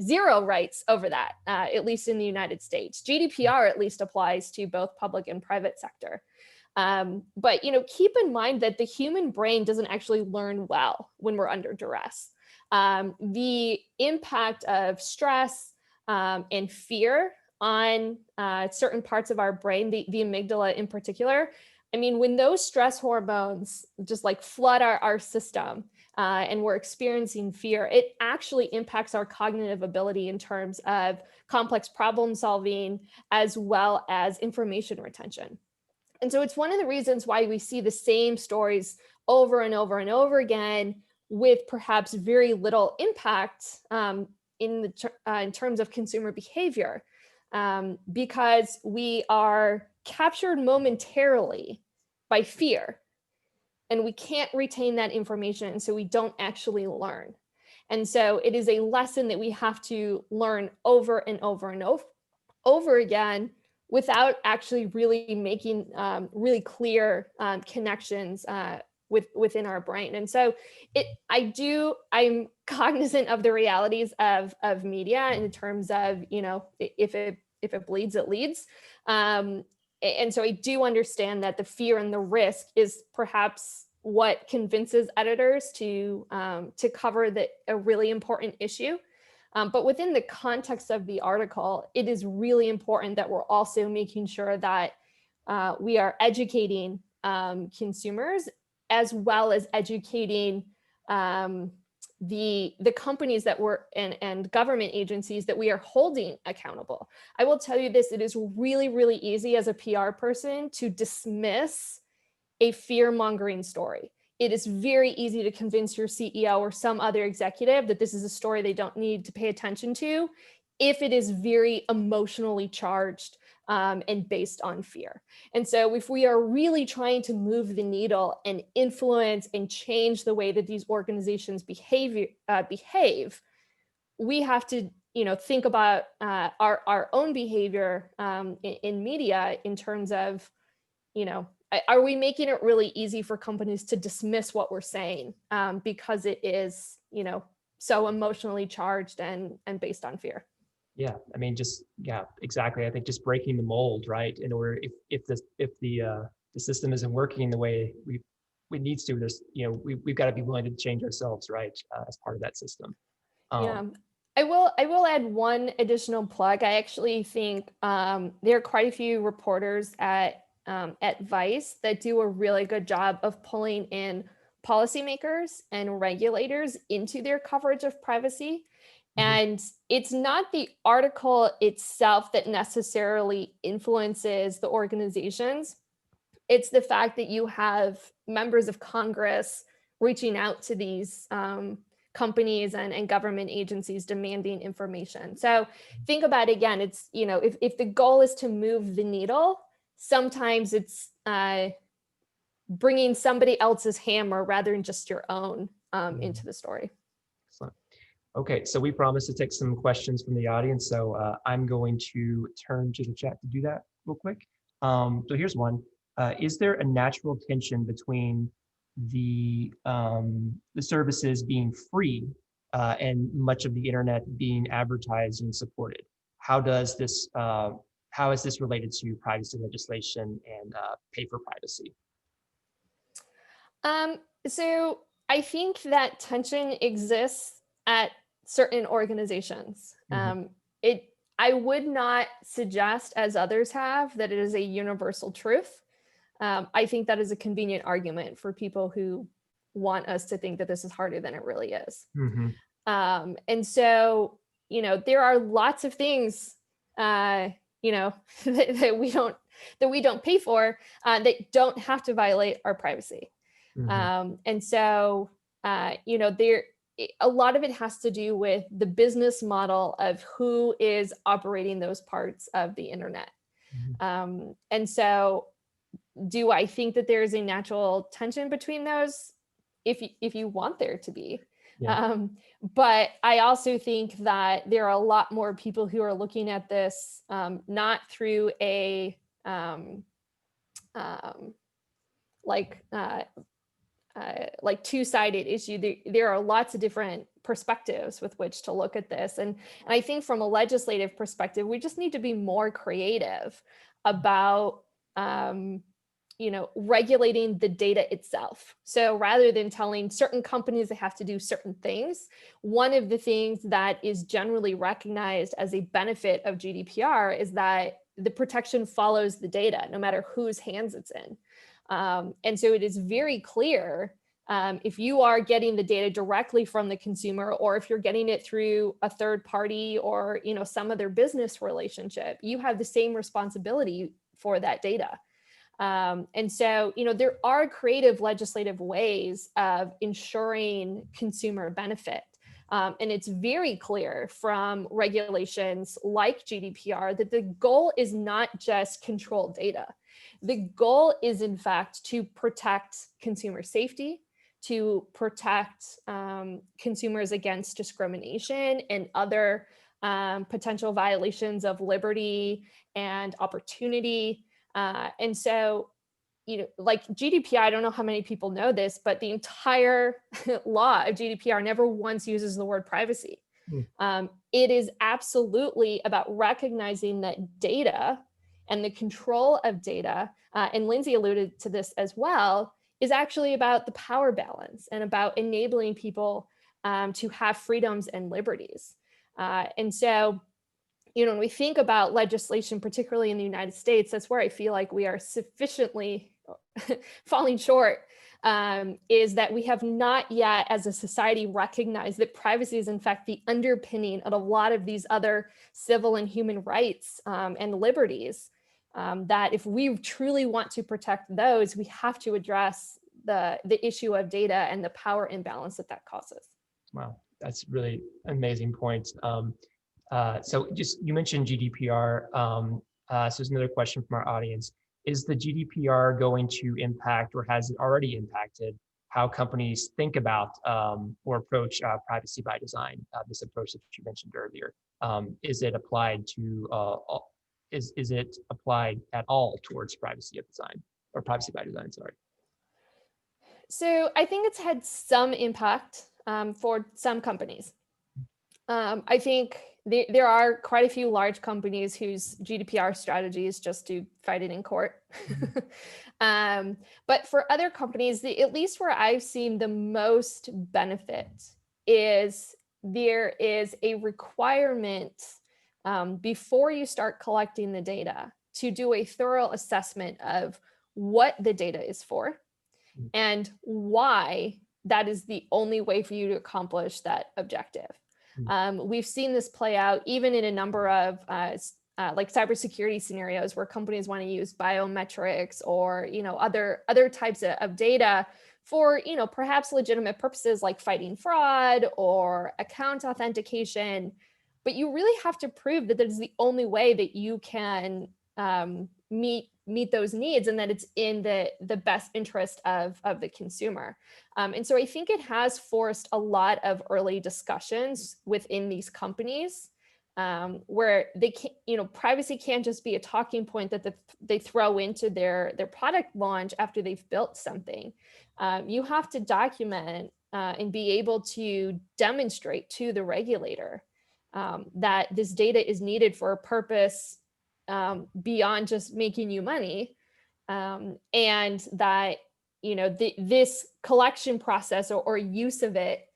zero rights over that, at least in the United States. GDPR at least applies to both public and private sector. But keep in mind that the human brain doesn't actually learn well when we're under duress. The impact of stress and fear on certain parts of our brain, the amygdala in particular. I mean, when those stress hormones just like flood our system and we're experiencing fear, it actually impacts our cognitive ability in terms of complex problem solving as well as information retention. And so it's one of the reasons why we see the same stories over and over and over again with perhaps very little impact in terms of consumer behavior, because we are captured momentarily by fear and we can't retain that information. And so we don't actually learn. And so it is a lesson that we have to learn over and over and over again without actually really making really clear connections within our brain. And so I'm cognizant of the realities of media in terms of, if it bleeds, it leads. And so I do understand that the fear and the risk is perhaps what convinces editors to cover a really important issue. But within the context of the article, it is really important that we're also making sure that we are educating consumers as well as educating the companies that and government agencies that we are holding accountable. I will tell you this, it is really, really easy as a PR person to dismiss a fear-mongering story. It is very easy to convince your CEO or some other executive that this is a story they don't need to pay attention to if it is very emotionally charged and based on fear. And so if we are really trying to move the needle and influence and change the way that these organizations behave, we have to think about our own behavior in media in terms of, are we making it really easy for companies to dismiss what we're saying because it is, so emotionally charged and based on fear? Yeah, I mean, exactly. I think just breaking the mold, right? In order, if the system isn't working the way we needs to, there's we've got to be willing to change ourselves, right, as part of that system. Yeah. I will add one additional plug. I actually think there are quite a few reporters at Vice that do a really good job of pulling in policymakers and regulators into their coverage of privacy. And it's not the article itself that necessarily influences the organizations. It's the fact that you have members of Congress reaching out to these companies and government agencies demanding information. So think about it again, it's, if the goal is to move the needle, sometimes it's bringing somebody else's hammer rather than just your own into the story. Excellent. Okay, so we promised to take some questions from the audience, so I'm going to turn to the chat to do that real quick. So here's one. Is there a natural tension between the services being free and much of the internet being advertised and supported. How does this how is this related to privacy legislation and pay for privacy? So I think that tension exists at certain organizations. Mhm. It I would not suggest, as others have, that it is a universal truth. I think that is a convenient argument for people who want us to think that this is harder than it really is. Mhm. And so, there are lots of things, that we don't pay for that don't have to violate our privacy. Mhm. And so, there a lot of it has to do with the business model of who is operating those parts of the internet. Mhm. And so, do I think that there is a natural tension between those? If you want there to be. Yeah. But I also think that there are a lot more people who are looking at this not through a like two-sided issue. There are lots of different perspectives with which to look at this. And I think from a legislative perspective, we just need to be more creative about regulating the data itself. So rather than telling certain companies they have to do certain things, one of the things that is generally recognized as a benefit of GDPR is that the protection follows the data, no matter whose hands it's in. And so it is very clear if you are getting the data directly from the consumer, or if you're getting it through a third party or some other business relationship, you have the same responsibility for that data. And so there are creative legislative ways of ensuring consumer benefit. And it's very clear from regulations like GDPR that the goal is not just control data. The goal is, in fact, to protect consumer safety, to protect consumers against discrimination and other potential violations of liberty and opportunity. And so, like GDPR, I don't know how many people know this, but the entire law of GDPR never once uses the word privacy. It is absolutely about recognizing that data and the control of data, and Lindsay alluded to this as well, is actually about the power balance and about enabling people to have freedoms and liberties. And so, when we think about legislation, particularly in the United States, that's where I feel like we are sufficiently falling short, is that we have not yet as a society recognized that privacy is in fact the underpinning of a lot of these other civil and human rights and liberties, that if we truly want to protect those, we have to address the issue of data and the power imbalance that causes. Wow, that's really amazing point. So just you mentioned GDPR. So there's another question from our audience. Is the GDPR going to impact, or has it already impacted, how companies think about or approach privacy by design? This approach that you mentioned earlier. Is it applied to is it applied at all towards privacy of design, or privacy by design? Sorry. So I think it's had some impact for some companies. I think there are quite a few large companies whose GDPR strategy is just to fight it in court. But for other companies, at least where I've seen the most benefit, is there is a requirement before you start collecting the data to do a thorough assessment of what the data is for and why that is the only way for you to accomplish that objective. We've seen this play out even in a number of like cybersecurity scenarios where companies want to use biometrics or other types of data for perhaps legitimate purposes like fighting fraud or account authentication. But you really have to prove that that is the only way that you can meet those needs, and that it's in the best interest of the consumer. And so I think it has forced a lot of early discussions within these companies where they can't, privacy can't just be a talking point that they throw into their product launch after they've built something. You have to document and be able to demonstrate to the regulator that this data is needed for a purpose beyond just making you money, and that this collection process or use of it,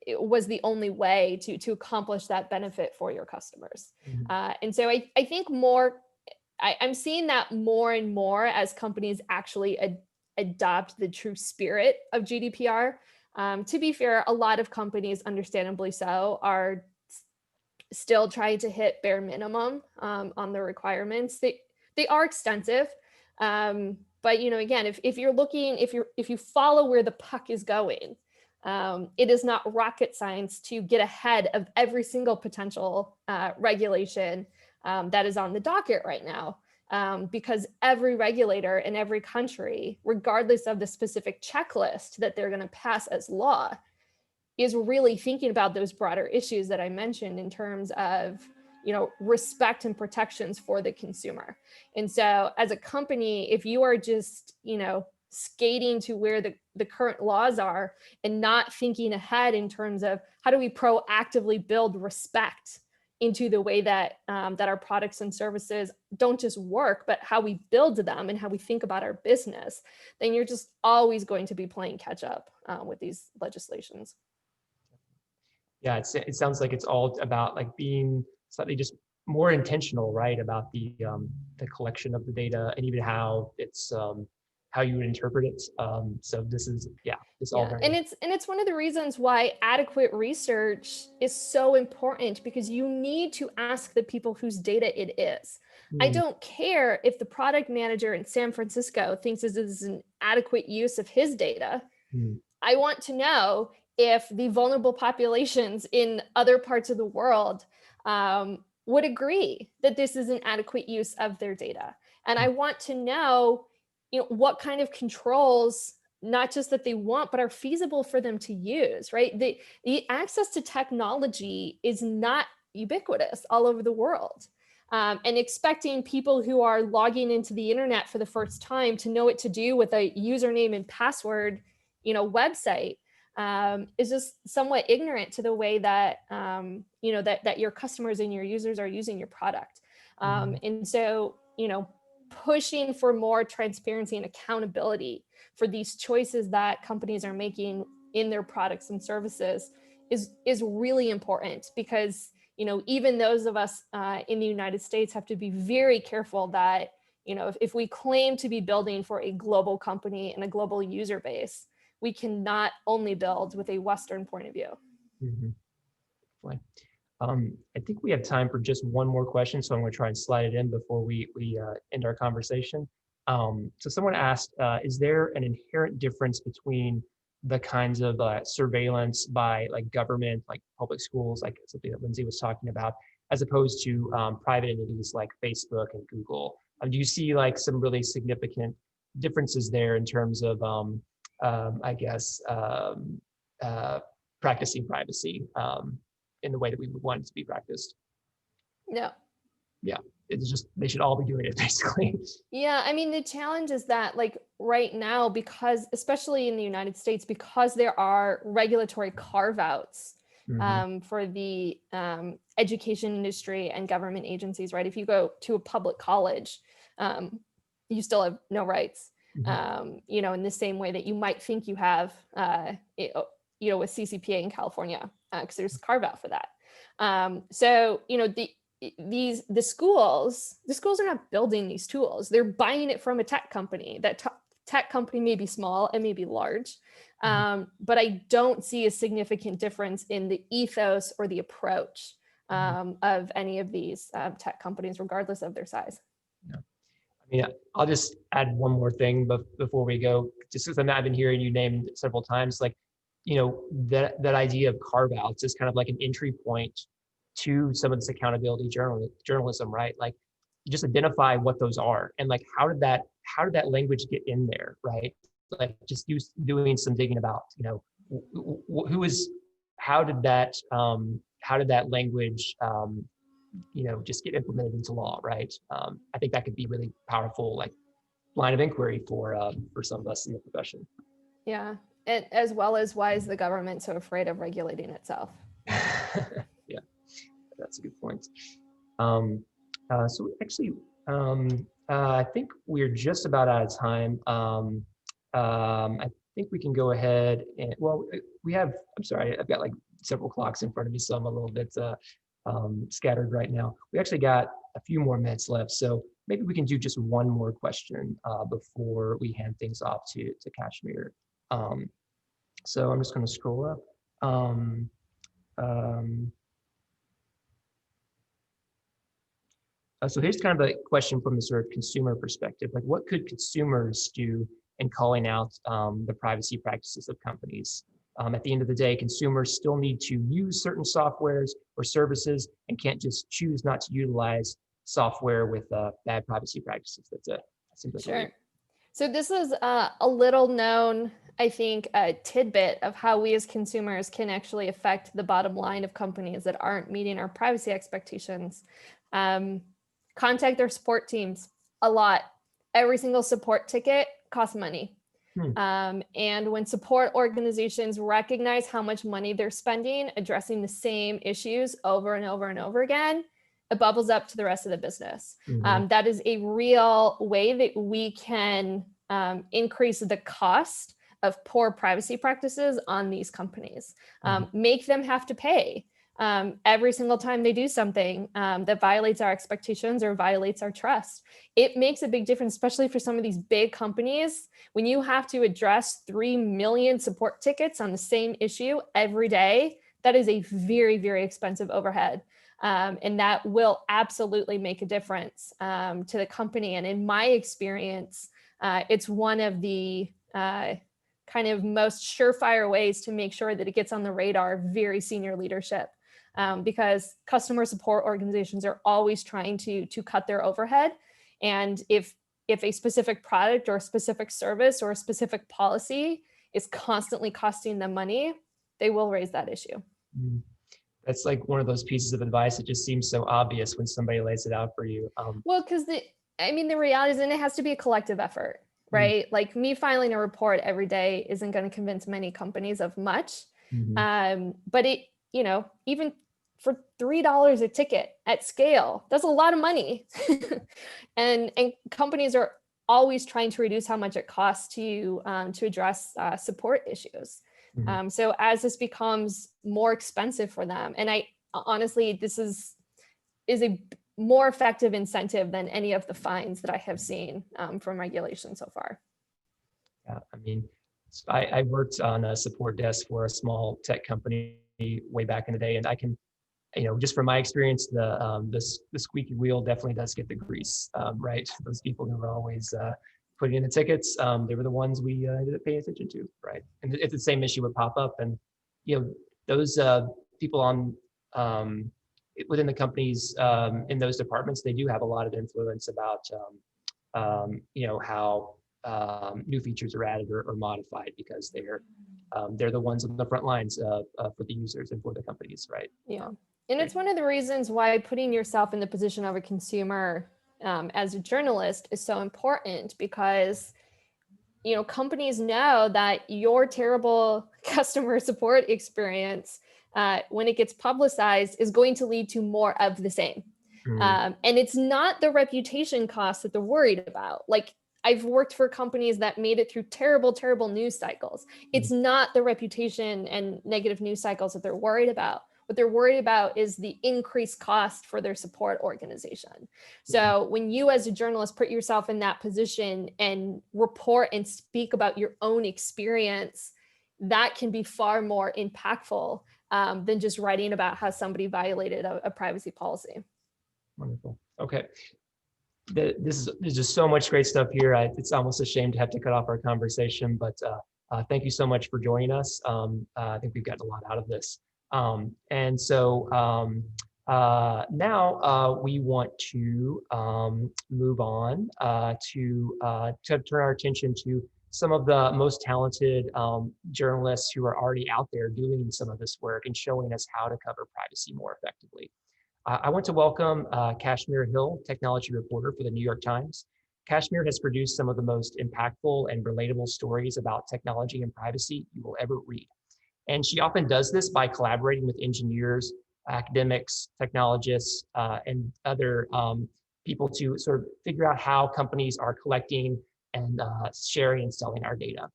it was the only way to accomplish that benefit for your customers. And so I think I'm seeing that more and more as companies actually adopt the true spirit of GDPR. To be fair, a lot of companies, understandably so, are still trying to hit bare minimum on the requirements. They are extensive, but again, if you're looking, if you follow where the puck is going, it is not rocket science to get ahead of every single potential regulation that is on the docket right now, because every regulator in every country, regardless of the specific checklist that they're going to pass as law, is really thinking about those broader issues that I mentioned in terms of respect and protections for the consumer. And so as a company, if you are just skating to where the current laws are and not thinking ahead in terms of how do we proactively build respect into the way that that our products and services don't just work, but how we build them and how we think about our business, then you're just always going to be playing catch up with these legislations. Yeah, it sounds like it's all about like being slightly just more intentional, right, about the collection of the data and even how it's how you would interpret it. So this is all very. And it's one of the reasons why adequate research is so important, because you need to ask the people whose data it is. I don't care if the product manager in San Francisco thinks this is an adequate use of his data. I want to know if the vulnerable populations in other parts of the world would agree that this is an adequate use of their data. And I want to know, what kind of controls, not just that they want, but are feasible for them to use, right? The access to technology is not ubiquitous all over the world. And expecting people who are logging into the internet for the first time to know what to do with a username and password, website, is just somewhat ignorant to the way that that your customers and your users are using your product. And so pushing for more transparency and accountability for these choices that companies are making in their products and services is really important, because even those of us in the United States have to be very careful that if we claim to be building for a global company and a global user base, we cannot only build with a Western point of view. Fine. I think we have time for just one more question, so I'm going to try and slide it in before we end our conversation. So someone asked, is there an inherent difference between the kinds of surveillance by like government, like public schools, like something that Lindsay was talking about, as opposed to private entities like Facebook and Google? Do you see like some really significant differences there in terms of practicing privacy in the way that we would want it to be practiced? No. Yeah, it's just, they should all be doing it basically. Yeah, I mean, the challenge is that like right now, because especially in the United States, because there are regulatory carve-outs for the education industry and government agencies, right? If you go to a public college, you still have no rights. In the same way that you might think you have, with CCPA in California, because there's a carve out for that. So, the schools are not building these tools. They're buying it from a tech company. That tech company may be small and may be large, but I don't see a significant difference in the ethos or the approach of any of these tech companies, regardless of their size. Yeah. I mean, I'll just add one more thing before we go, just because I've been hearing you named several times, like, that idea of carve outs is kind of like an entry point to some of this accountability journalism, right? Like, just identify what those are, and like, how did that language get in there, right? Like, just doing some digging about, how how did that language, just get implemented into law, right? I think that could be really powerful, like line of inquiry for some of us in the profession. Yeah, and as well as why is the government so afraid of regulating itself? Yeah, that's a good point. So actually, I think we're just about out of time. I think we can go ahead and, well, I'm sorry, I've got like several clocks in front of me, so I'm a little bit scattered right now. We actually got a few more minutes left, so maybe we can do just one more question before we hand things off to Kashmir. So I'm just going to scroll up. So here's kind of a question from the sort of consumer perspective. Like, what could consumers do in calling out the privacy practices of companies? At the end of the day, consumers still need to use certain softwares or services and can't just choose not to utilize software with bad privacy practices. That's it. Sure. So this is a little known, I think, a tidbit of how we as consumers can actually affect the bottom line of companies that aren't meeting our privacy expectations. Contact their support teams a lot. Every single support ticket costs money. And when support organizations recognize how much money they're spending addressing the same issues over and over and over again, it bubbles up to the rest of the business. That is a real way that we can increase the cost of poor privacy practices on these companies, make them have to pay every single time they do something that violates our expectations or violates our trust. It makes a big difference, especially for some of these big companies. When you have to address 3 million support tickets on the same issue every day, that is a very, very expensive overhead. And that will absolutely make a difference to the company. And in my experience, it's one of the kind of most surefire ways to make sure that it gets on the radar of very senior leadership. Because customer support organizations are always trying to cut their overhead. And if a specific product or a specific service or a specific policy is constantly costing them money, they will raise that issue. That's like one of those pieces of advice that just seems so obvious when somebody lays it out for you. Well, because the reality is, and it has to be a collective effort, right? Like me filing a report every day isn't going to convince many companies of much. But it, even for $3 a ticket at scale, that's a lot of money. and companies are always trying to reduce how much it costs to address support issues. So as this becomes more expensive for them, and I honestly, this is a more effective incentive than any of the fines that I have seen from regulation so far. Yeah, I worked on a support desk for a small tech company way back in the day, and I can, just from my experience, the squeaky wheel definitely does get the grease, right? Those people who are always putting in the tickets, they were the ones we ended up paying attention to, right? And it's the same issue would pop up, and those people on within the companies in those departments, they do have a lot of influence about how new features are added or modified, because they're the ones on the front lines for the users and for the companies, right? Yeah, and it's one of the reasons why putting yourself in the position of a consumer as a journalist is so important, because companies know that your terrible customer support experience, when it gets publicized, is going to lead to more of the same. And it's not the reputation costs that they're worried about. Like, I've worked for companies that made it through terrible, terrible news cycles. It's not the reputation and negative news cycles that they're worried about. What they're worried about is the increased cost for their support organization. So when you as a journalist put yourself in that position and report and speak about your own experience, that can be far more impactful than just writing about how somebody violated a privacy policy. Wonderful. Okay. There's just so much great stuff here. It's almost a shame to have to cut off our conversation, but thank you so much for joining us. I think we've gotten a lot out of this. And so now we want to move on to turn our attention to some of the most talented journalists who are already out there doing some of this work and showing us how to cover privacy more effectively. I want to welcome Kashmir Hill, technology reporter for the New York Times. Kashmir has produced some of the most impactful and relatable stories about technology and privacy you will ever read. And she often does this by collaborating with engineers, academics, technologists, and other people to sort of figure out how companies are collecting and sharing and selling our data.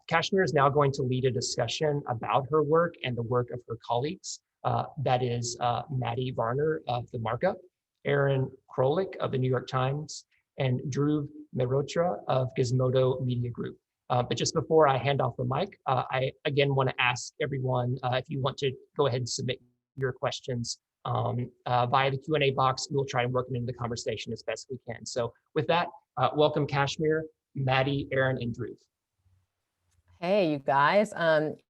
Kashmir is now going to lead a discussion about her work and the work of her colleagues. That is Maddie Varner of The Markup, Aaron Krolik of the New York Times, and Dhruv Mehrotra of Gizmodo Media Group. But just before I hand off the mic, I again want to ask everyone if you want to go ahead and submit your questions via the Q&A box. We'll try and work them into the conversation as best we can. So with that, welcome Kashmir, Maddie, Aaron, and Dhruv. Hey, you guys.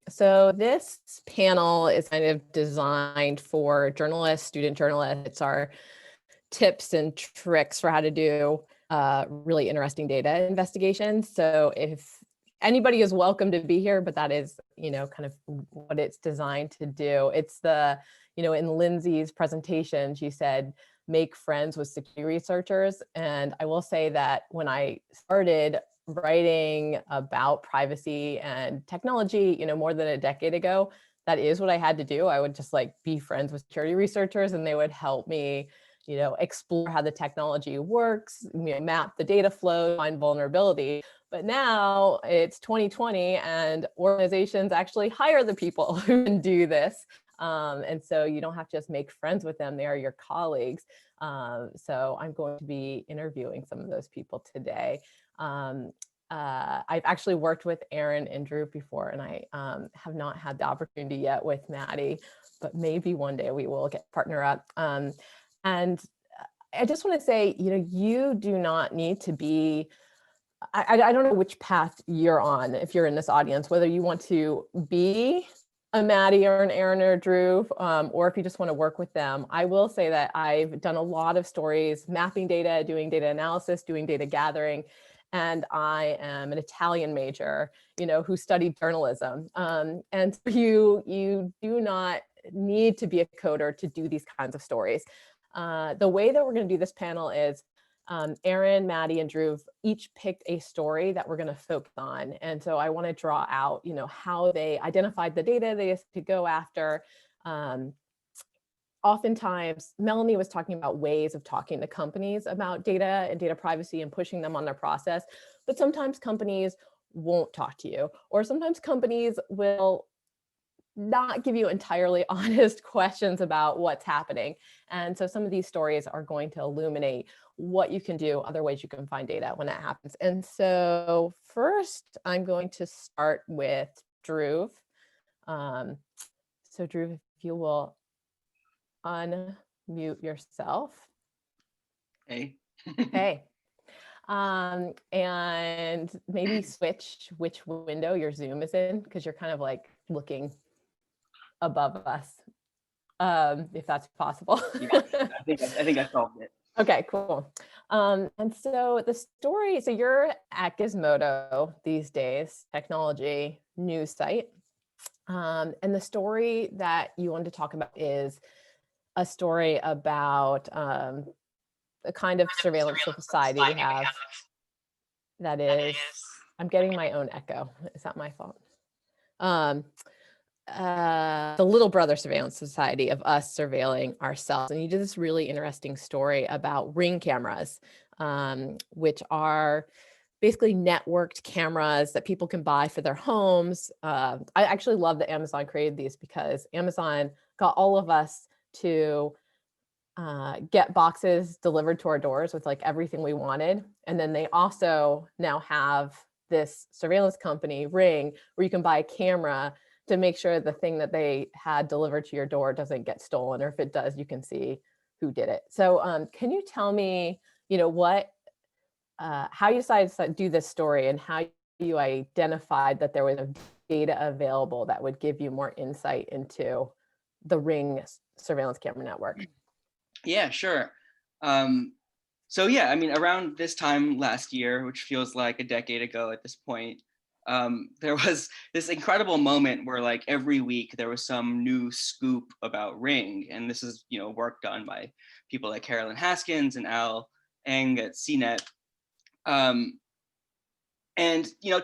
So this panel is kind of designed for journalists, student journalists. It's our tips and tricks for how to do really interesting data investigations. So if anybody is welcome to be here, but that is, kind of what it's designed to do. It's the, in Lindsay's presentation, she said, make friends with security researchers. And I will say that when I started writing about privacy and technology, more than a decade ago, that is what I had to do. I would just be friends with security researchers and they would help me, explore how the technology works, map the data flow, find vulnerability. But now it's 2020 and organizations actually hire the people who can do this. And so you don't have to just make friends with them, they are your colleagues. So I'm going to be interviewing some of those people today. I've actually worked with Aaron and Dhruv before, and I have not had the opportunity yet with Maddie, but maybe one day we will partner up. And I just want to say, you do not need to be, I don't know which path you're on if you're in this audience, whether you want to be a Maddie or an Aaron or Dhruv, or if you just want to work with them. I will say that I've done a lot of stories, mapping data, doing data analysis, doing data gathering, and I am an Italian major, who studied journalism. And you do not need to be a coder to do these kinds of stories. The way that we're going to do this panel is Aaron, Maddie, and Dhruv each picked a story that we're going to focus on. And so I want to draw out, how they identified the data they could go after. Oftentimes, Melanie was talking about ways of talking to companies about data and data privacy and pushing them on their process. But sometimes companies won't talk to you, or sometimes companies will not give you entirely honest questions about what's happening. And so some of these stories are going to illuminate what you can do, other ways you can find data when that happens. And so first, I'm going to start with Dhruv. So Dhruv, if you will unmute yourself. Hey. Hey. And maybe switch which window your Zoom is in, because you're kind of looking above us, if that's possible. Yeah, I think I solved it. Okay, cool. And so the story, so you're at Gizmodo these days, technology news site. And the story that you wanted to talk about is a story about a kind of surveillance society we have that is, I'm getting my own echo. Is that my fault? The little brother surveillance society of us surveilling ourselves. And you did this really interesting story about Ring cameras, which are basically networked cameras that people can buy for their homes. I actually love that Amazon created these because Amazon got all of us to get boxes delivered to our doors with everything we wanted. And then they also now have this surveillance company, Ring, where you can buy a camera to make sure the thing that they had delivered to your door doesn't get stolen, or if it does, you can see who did it. So can you tell me, how you decided to do this story and how you identified that there was data available that would give you more insight into the Ring surveillance camera network? Yeah, sure. So yeah, I mean, around this time last year, which feels like a decade ago at this point, there was this incredible moment where like every week there was some new scoop about Ring. And this is, work done by people like Carolyn Haskins and Al Eng at CNET. And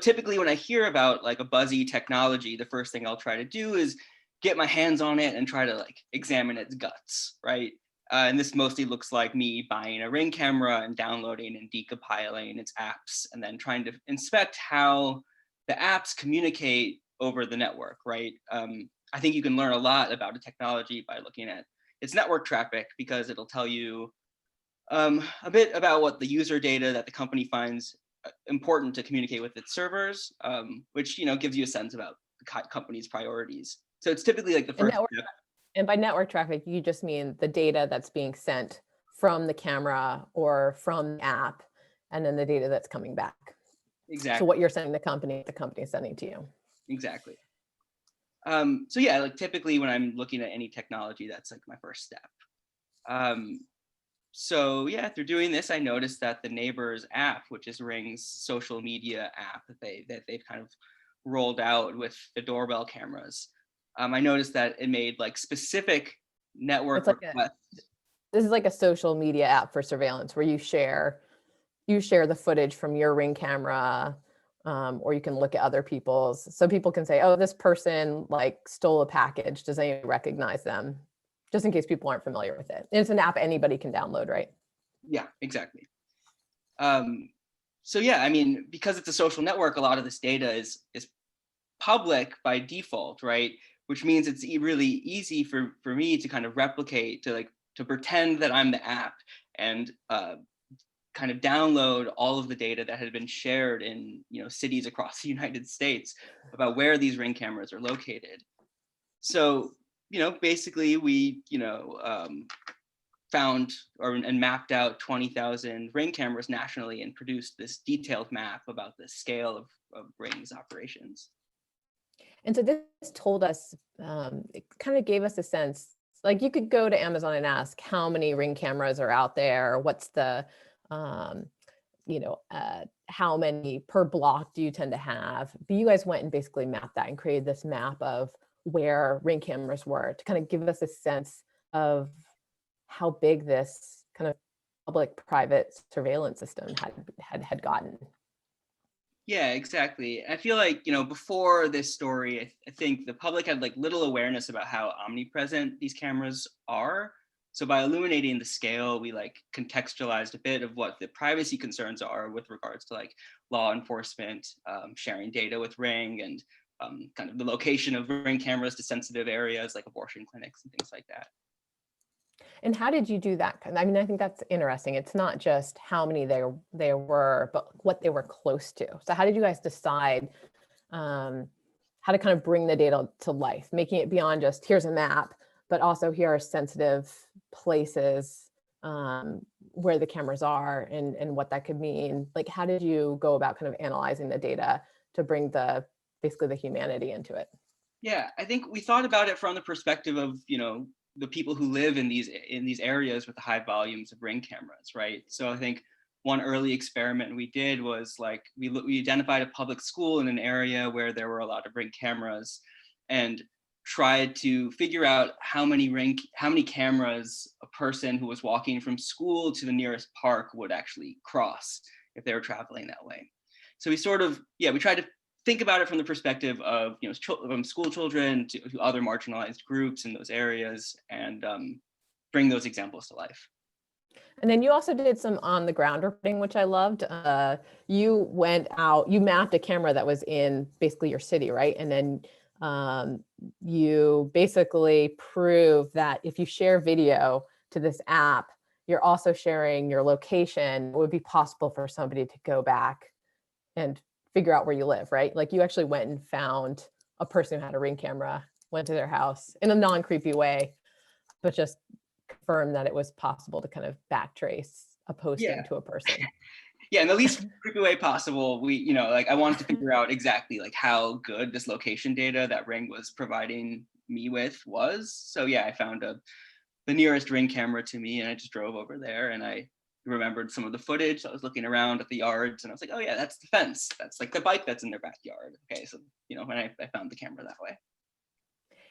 typically when I hear about like a buzzy technology, the first thing I'll try to do is get my hands on it and try to like examine its guts, right? And this mostly looks like me buying a Ring camera and downloading and decompiling its apps and then trying to inspect how the apps communicate over the network, right? I think you can learn a lot about a technology by looking at its network traffic because it'll tell you a bit about what the user data that the company finds important to communicate with its servers, which gives you a sense about the company's priorities. So it's typically like the first step. And by network traffic, you just mean the data that's being sent from the camera or from the app, and then the data that's coming back. Exactly. So what you're sending the company is sending to you. Exactly. So yeah, like typically when I'm looking at any technology, that's like my first step. So yeah, through doing this, I noticed that the Neighbors app, which is Ring's social media app that they've kind of rolled out with the doorbell cameras, I noticed that it made like specific network requests. This is like a social media app for surveillance where you share the footage from your Ring camera, or you can look at other people's. So people can say, oh, this person like stole a package. Does anyone recognize them? Just in case people aren't familiar with it. And it's an app anybody can download, right? Yeah, exactly. So yeah, I mean, because it's a social network, a lot of this data is public by default, right? Which means it's really easy for me to kind of replicate, to pretend that I'm the app and kind of download all of the data that had been shared in cities across the United States about where these Ring cameras are located. So basically we found and mapped out 20,000 Ring cameras nationally and produced this detailed map about the scale of Ring's operations. And so this told us, it kind of gave us a sense, like you could go to Amazon and ask how many Ring cameras are out there, what's the, how many per block do you tend to have? But you guys went and basically mapped that and created this map of where Ring cameras were to kind of give us a sense of how big this kind of public-private surveillance system had gotten. Yeah, exactly. I feel like, before this story, I think the public had like little awareness about how omnipresent these cameras are. So by illuminating the scale, we like contextualized a bit of what the privacy concerns are with regards to like law enforcement, sharing data with Ring, and kind of the location of Ring cameras to sensitive areas like abortion clinics and things like that. And how did you do that? I mean, I think that's interesting. It's not just how many there were, but what they were close to. So how did you guys decide how to kind of bring the data to life, making it beyond just here's a map, but also here are sensitive places where the cameras are and what that could mean? Like, how did you go about kind of analyzing the data to bring basically the humanity into it? Yeah, I think we thought about it from the perspective of, the people who live in these areas with the high volumes of Ring cameras, right? So I think one early experiment we did was like we identified a public school in an area where there were a lot of Ring cameras, and tried to figure out how many cameras a person who was walking from school to the nearest park would actually cross if they were traveling that way. So we tried to think about it from the perspective of from school children to other marginalized groups in those areas, and bring those examples to life. And then you also did some on the ground reporting, which I loved. You went out, you mapped a camera that was in basically your city, right? And then you basically prove that if you share video to this app, you're also sharing your location. It would be possible for somebody to go back and figure out where you live, right? Like you actually went and found a person who had a Ring camera, went to their house in a non-creepy way, but just confirmed that it was possible to kind of backtrace a posting to a person. Yeah, in the least creepy way possible. I wanted to figure out exactly like how good this location data that Ring was providing me with was. So yeah, I found the nearest Ring camera to me, and I just drove over there and I remembered some of the footage. I was looking around at the yards and I was like, oh yeah, that's the fence. That's like the bike that's in their backyard. Okay, so, when I found the camera that way.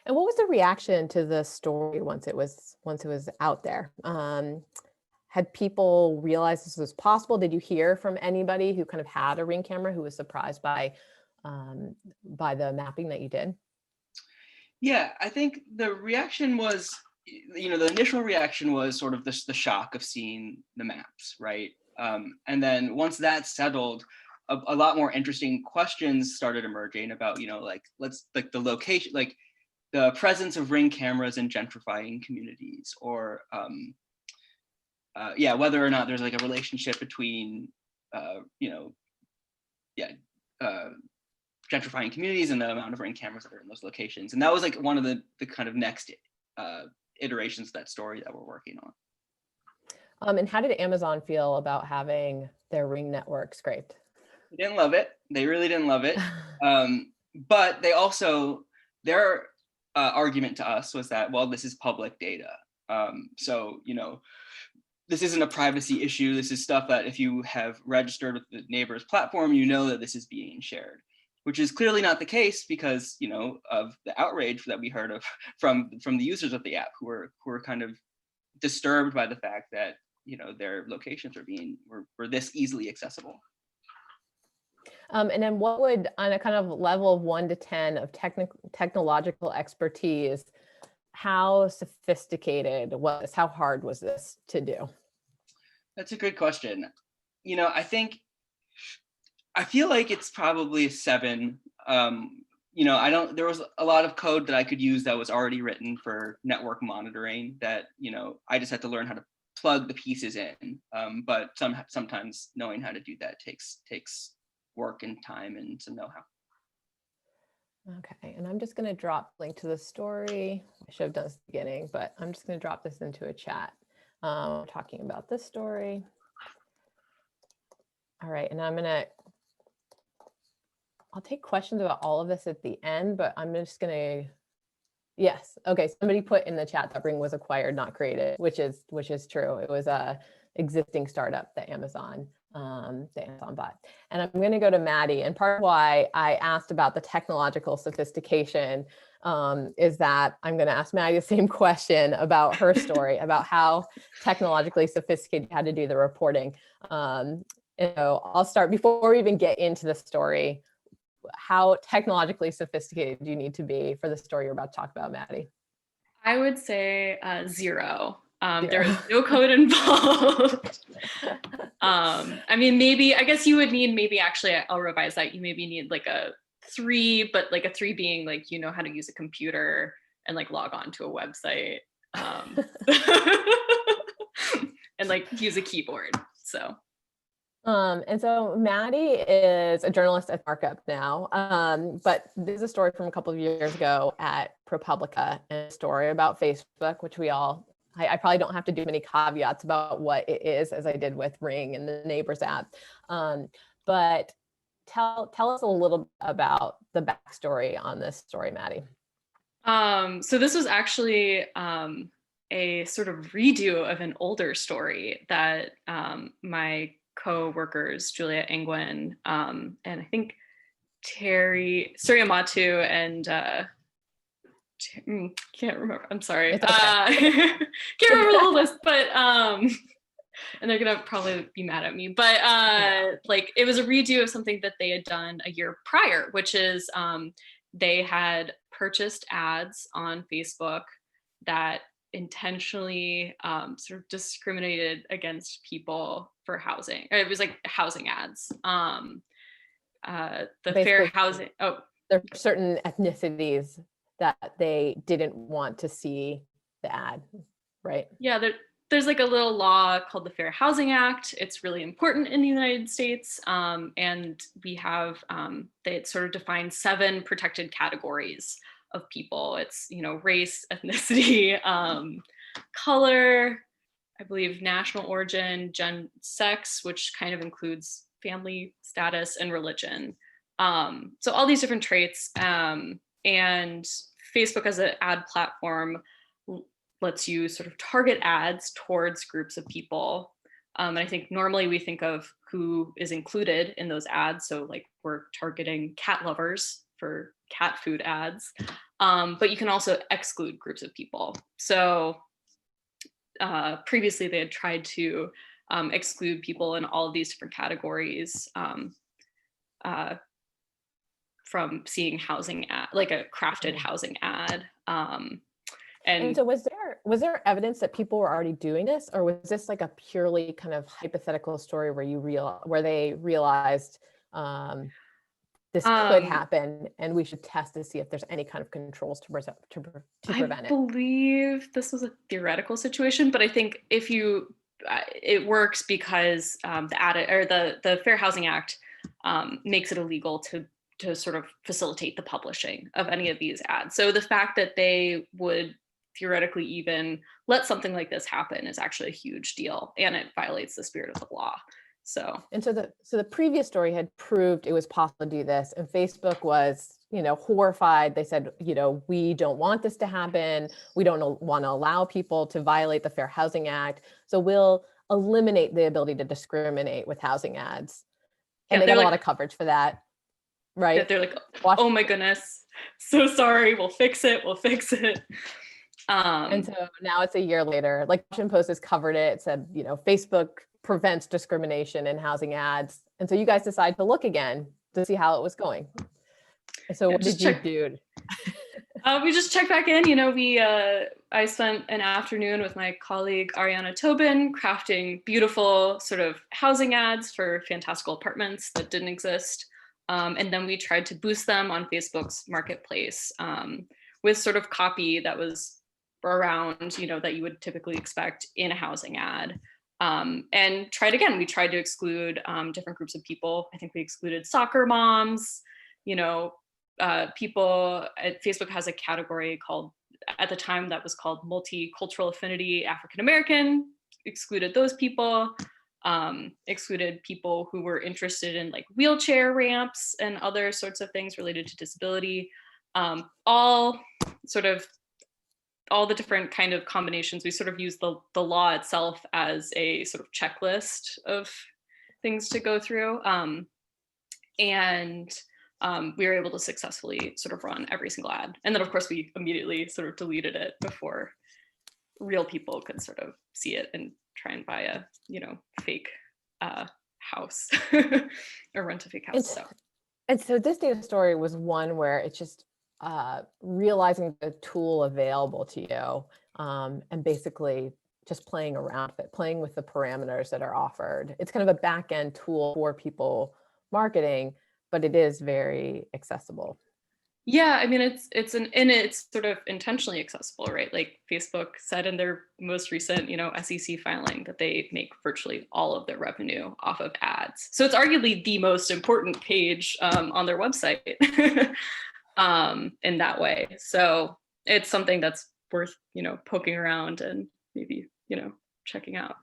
And what was the reaction to the story once it was out there? Had people realized this was possible? Did you hear from anybody who kind of had a Ring camera who was surprised by the mapping that you did? Yeah, I think the reaction was, the initial reaction was sort of the shock of seeing the maps, right? And then once that settled, a lot more interesting questions started emerging about, the location, like the presence of Ring cameras in gentrifying communities, or whether or not there's like a relationship between, gentrifying communities and the amount of Ring cameras that are in those locations. And that was like one of the kind of next iterations of that story that we're working on. And how did Amazon feel about having their Ring network scraped? They didn't love it. They really didn't love it. But they also, their argument to us was that, well, this is public data. So, this isn't a privacy issue. This is stuff that if you have registered with the neighbor's platform, that this is being shared, which is clearly not the case because, of the outrage that we heard of from the users of the app who were kind of disturbed by the fact that, their locations were this easily accessible. And then what would, on a kind of level of 1 to 10 of technological expertise, how sophisticated was this? How hard was this to do? That's a good question. I feel like it's probably a 7. There was a lot of code that I could use that was already written for network monitoring that, I just had to learn how to plug the pieces in. But sometimes knowing how to do that takes work and time and some know-how. Okay, and I'm just going to drop link to the story. I should have done this at the beginning, but I'm just going to drop this into a chat. Talking about this story. All right, and I'll take questions about all of this at the end, but I'm just going to, yes. Okay, somebody put in the chat that Ring was acquired, not created, which is true. It was a existing startup that Amazon bought. And I'm going to go to Maddie. And part of why I asked about the technological sophistication is that I'm going to ask Maddie the same question about her story, about how technologically sophisticated you had to do the reporting. I'll start before we even get into the story. How technologically sophisticated do you need to be for the story you're about to talk about, Maddie? I would say 0. There was no code involved. I guess you would need actually, I'll revise that. You maybe need like a 3, but like a 3 being like, how to use a computer and like log on to a website and like use a keyboard. So. And so Maddie is a journalist at Markup now, but there's a story from a couple of years ago at ProPublica, and a story about Facebook, which I probably don't have to do many caveats about what it is as I did with Ring and the Neighbors app. But tell us a little bit about the backstory on this story, Maddie. So this was actually a sort of redo of an older story that my co-workers, Julia Angwin, and I think Terry Suriamatu and can't remember. I'm sorry. Okay. Can't remember the whole list, but and they're gonna probably be mad at me. But like it was a redo of something that they had done a year prior, which is they had purchased ads on Facebook that intentionally sort of discriminated against people for housing. It was like housing ads. The Basically, fair housing. Oh, there are certain ethnicities that they didn't want to see the ad, right? Yeah, there's like a little law called the Fair Housing Act. It's really important in the United States. And we have, they sort of define 7 protected categories of people. It's, race, ethnicity, color, I believe national origin, sex, which kind of includes family status, and religion. So all these different traits. And Facebook as an ad platform lets you sort of target ads towards groups of people And I think normally we think of who is included in those ads. So like we're targeting cat lovers for cat food ads, but you can also exclude groups of people. So previously they had tried to exclude people in all of these different categories from seeing housing ad, like a crafted housing ad. And so was there evidence that people were already doing this, or was this like a purely kind of hypothetical story where they realized this could happen and we should test to see if there's any kind of controls to prevent it? I believe this was a theoretical situation, but I think if you, it works because the Fair Housing Act makes it illegal to sort of facilitate the publishing of any of these ads. So the fact that they would theoretically even let something like this happen is actually a huge deal, and it violates the spirit of the law. So the previous story had proved it was possible to do this, and Facebook was, horrified. They said, we don't want this to happen. We don't want to allow people to violate the Fair Housing Act. So we'll eliminate the ability to discriminate with housing ads. And they got a lot of coverage for that, right? Yeah, they're like, oh my goodness, so sorry. We'll fix it. And so now it's a year later, like Washington Post has covered it. It said, Facebook prevents discrimination in housing ads. And so you guys decide to look again to see how it was going. So what did you do? We just checked back in. I spent an afternoon with my colleague Ariana Tobin crafting beautiful sort of housing ads for fantastical apartments that didn't exist. And then we tried to boost them on Facebook's marketplace with sort of copy that was around, that you would typically expect in a housing ad. And tried again. We tried to exclude different groups of people. I think we excluded soccer moms, people. Facebook has a category called, at the time that was called multicultural affinity African American, excluded those people, excluded people who were interested in like wheelchair ramps and other sorts of things related to disability. All the different kind of combinations. We sort of use the law itself as a sort of checklist of things to go through. And we were able to successfully sort of run every single ad. And then of course we immediately sort of deleted it before real people could sort of see it and try and buy a, fake house or rent a fake house. And so this data story was one where it's just realizing the tool available to you and basically just playing around with it, playing with the parameters that are offered. It's kind of a back end tool for people marketing, but it is very accessible. Yeah, I mean, it's sort of intentionally accessible, right? Like Facebook said in their most recent, SEC filing that they make virtually all of their revenue off of ads. So it's arguably the most important page on their website in that way. So it's something that's worth, poking around and maybe, checking out.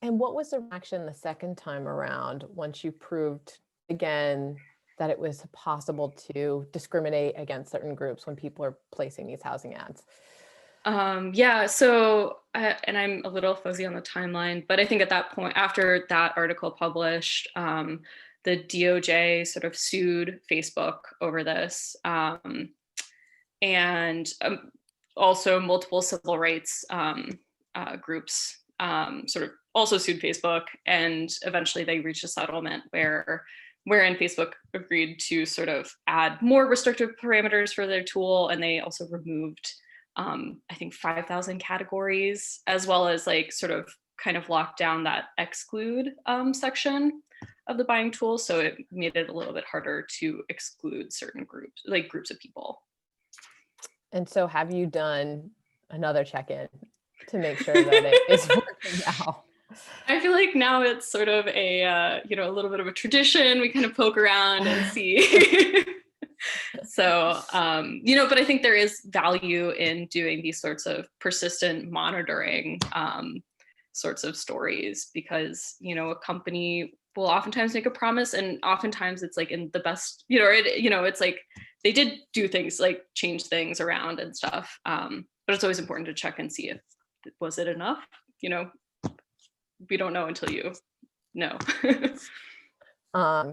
And what was the reaction the second time around once you proved again that it was possible to discriminate against certain groups when people are placing these housing ads? So, and I'm a little fuzzy on the timeline, but I think at that point, after that article published, the DOJ sort of sued Facebook over this, and also multiple civil rights groups sort of also sued Facebook, and eventually they reached a settlement wherein Facebook agreed to sort of add more restrictive parameters for their tool, and they also removed, I think 5,000 categories, as well as like sort of kind of locked down that exclude section of the buying tool. So it made it a little bit harder to exclude certain groups, like groups of people. And so have you done another check-in to make sure that it is working now? I feel like now it's sort of a, a little bit of a tradition. We kind of poke around and see. So, but I think there is value in doing these sorts of persistent monitoring sorts of stories, because, a company will oftentimes make a promise, and oftentimes it's like in the best, it's like they did do things like change things around and stuff. But it's always important to check and see if, was it enough, we don't know until you know.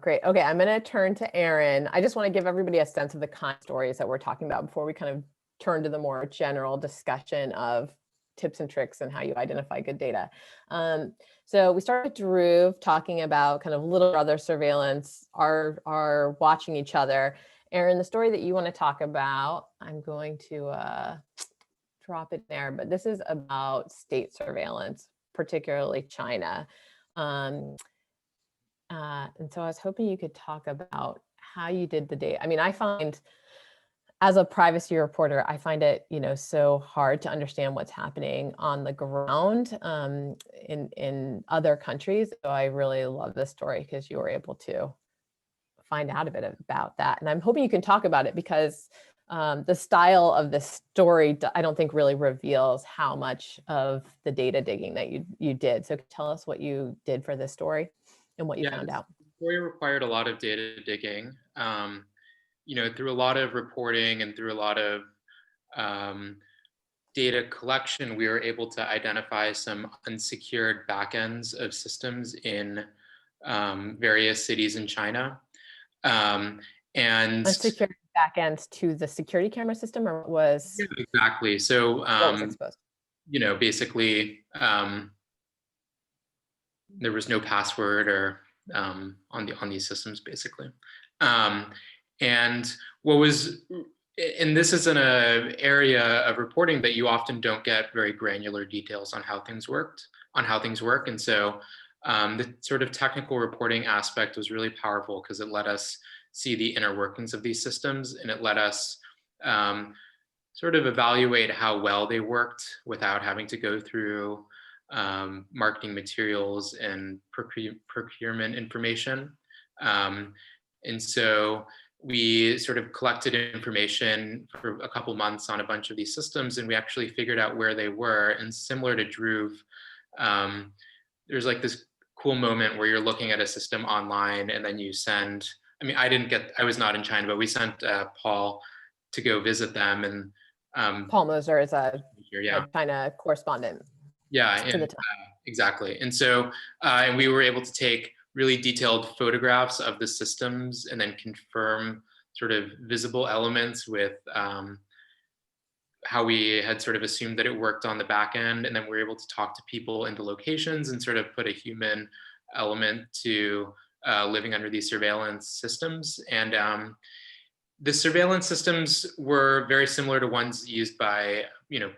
Great. Okay, I'm going to turn to Erin. I just want to give everybody a sense of the kind of stories that we're talking about before we kind of turn to the more general discussion of tips and tricks and how you identify good data. So we started with Dhruv talking about kind of little brother surveillance, are watching each other. Erin, the story that you want to talk about, I'm going to drop it there, but this is about state surveillance, particularly China. And so I was hoping you could talk about how you did the data. I mean, I find, as a privacy reporter, I find it, so hard to understand what's happening on the ground in other countries. So I really love this story because you were able to find out a bit about that. And I'm hoping you can talk about it because the style of the story, I don't think really reveals how much of the data digging that you did. So tell us what you did for this story and what you found out. The story required a lot of data digging. Through a lot of reporting and through a lot of data collection, we were able to identify some unsecured backends of systems in various cities in China. And unsecured backends to the security camera system, or was? Yeah, exactly. So, what was exposed? Basically, there was no password or on these systems, basically. And what was, and this is in an area of reporting that you often don't get very granular details on how things work. And so the sort of technical reporting aspect was really powerful because it let us see the inner workings of these systems, and it let us sort of evaluate how well they worked without having to go through marketing materials and procurement information. And so we sort of collected information for a couple months on a bunch of these systems, and we actually figured out where they were. And similar to Dhruv, there's like this cool moment where you're looking at a system online and then you send, I was not in China, but we sent Paul to go visit them. And Paul Moser is a China correspondent. Yeah, exactly. And so and we were able to take really detailed photographs of the systems and then confirm sort of visible elements with how we had sort of assumed that it worked on the back end. And then we were able to talk to people in the locations and sort of put a human element to living under these surveillance systems. And the surveillance systems were very similar to ones used by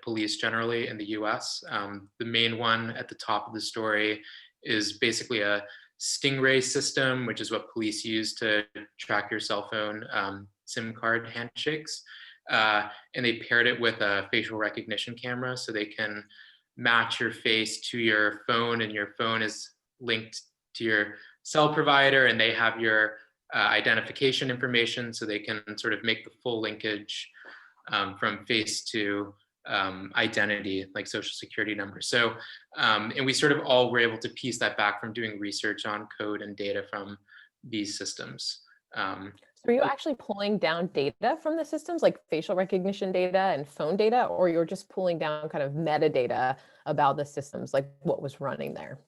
police generally in the US. The main one at the top of the story is basically a Stingray system, which is what police use to track your cell phone SIM card handshakes. And they paired it with a facial recognition camera so they can match your face to your phone, and your phone is linked to your cell provider, and they have your identification information, so they can sort of make the full linkage from face to identity, like social security number. So, and we sort of all were able to piece that back from doing research on code and data from these systems. So are you actually pulling down data from the systems, like facial recognition data and phone data, or you're just pulling down kind of metadata about the systems, like what was running there?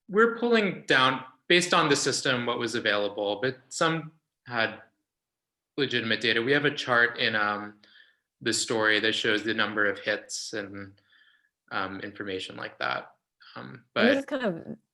We're pulling down based on the system what was available, but some had legitimate data. We have a chart in the story that shows the number of hits and information like that. But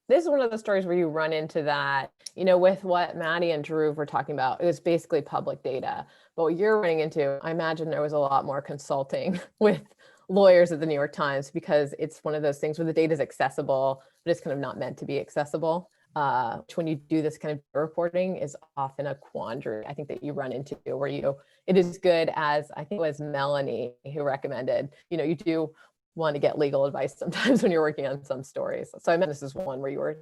this is one of the stories where you run into that, with what Maddie and Dhruv were talking about. It was basically public data. But what you're running into, I imagine there was a lot more consulting with lawyers at the New York Times, because it's one of those things where the data is accessible, but it's kind of not meant to be accessible. Which when you do this kind of reporting is often a quandary, I think, that you run into, where it is good, as I think it was Melanie who recommended, you do want to get legal advice sometimes when you're working on some stories. So I meant this is one where you were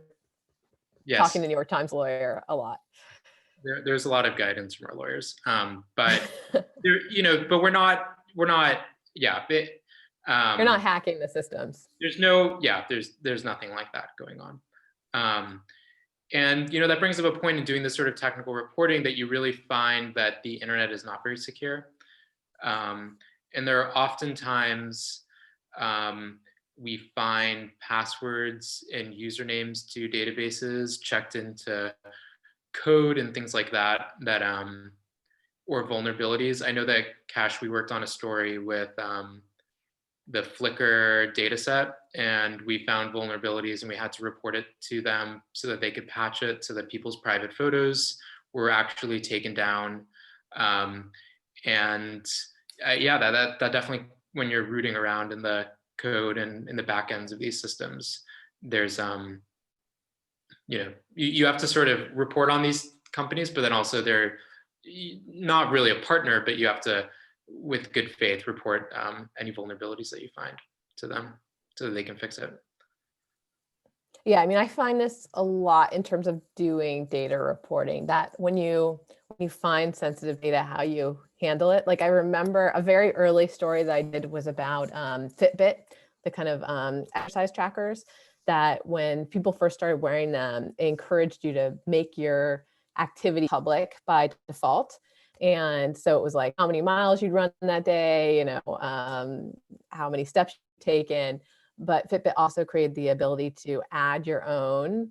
talking to the New York Times lawyer a lot. There's a lot of guidance from our lawyers, but but we're not, yeah. You're not hacking the systems. There's nothing like that going on. And that brings up a point in doing this sort of technical reporting, that you really find that the internet is not very secure. And there are oftentimes we find passwords and usernames to databases checked into code and things like that, or vulnerabilities. I know that Cash, we worked on a story with the Flickr data set, and we found vulnerabilities and we had to report it to them so that they could patch it so that people's private photos were actually taken down. Yeah, that definitely, when you're rooting around in the code and in the back ends of these systems, there's you have to sort of report on these companies, but then also they're not really a partner, but you have to, with good faith, report any vulnerabilities that you find to them so that they can fix it. Yeah, I mean, I find this a lot in terms of doing data reporting, that when you find sensitive data, how you handle it. Like, I remember a very early story that I did was about Fitbit, the kind of exercise trackers, that when people first started wearing them, it encouraged you to make your activity public by default. And so it was like how many miles you'd run that day, how many steps you'd taken. But Fitbit also created the ability to add your own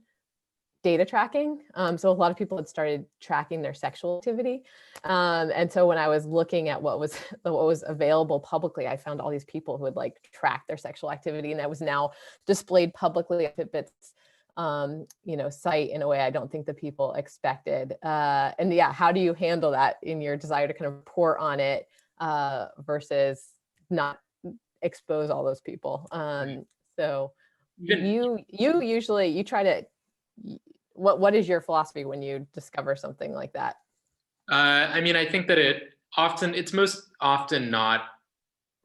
data tracking. So a lot of people had started tracking their sexual activity. And so when I was looking at what was available publicly, I found all these people who had like tracked their sexual activity, and that was now displayed publicly on Fitbit's site in a way I don't think the people expected. And yeah, how do you handle that in your desire to kind of report on it versus not expose all those people? So you try to, what is your philosophy when you discover something like that? I mean, I think that it's most often not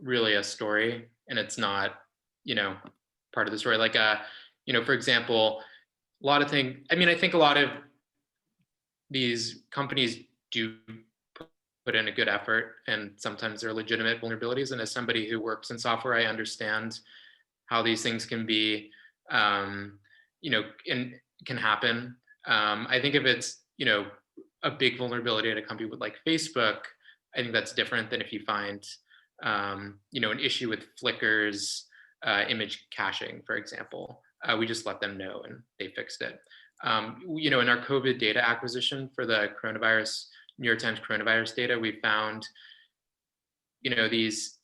really a story, and it's not, part of the story. Like, for example, a lot of things, I mean, I think a lot of these companies do put in a good effort, and sometimes they're legitimate vulnerabilities. And as somebody who works in software, I understand how these things can be, and can happen. I think if it's, a big vulnerability at a company with like Facebook, I think that's different than if you find, an issue with Flickr's image caching, for example. We just let them know and they fixed it. In our COVID data acquisition for the coronavirus, New York Times coronavirus data, we found, these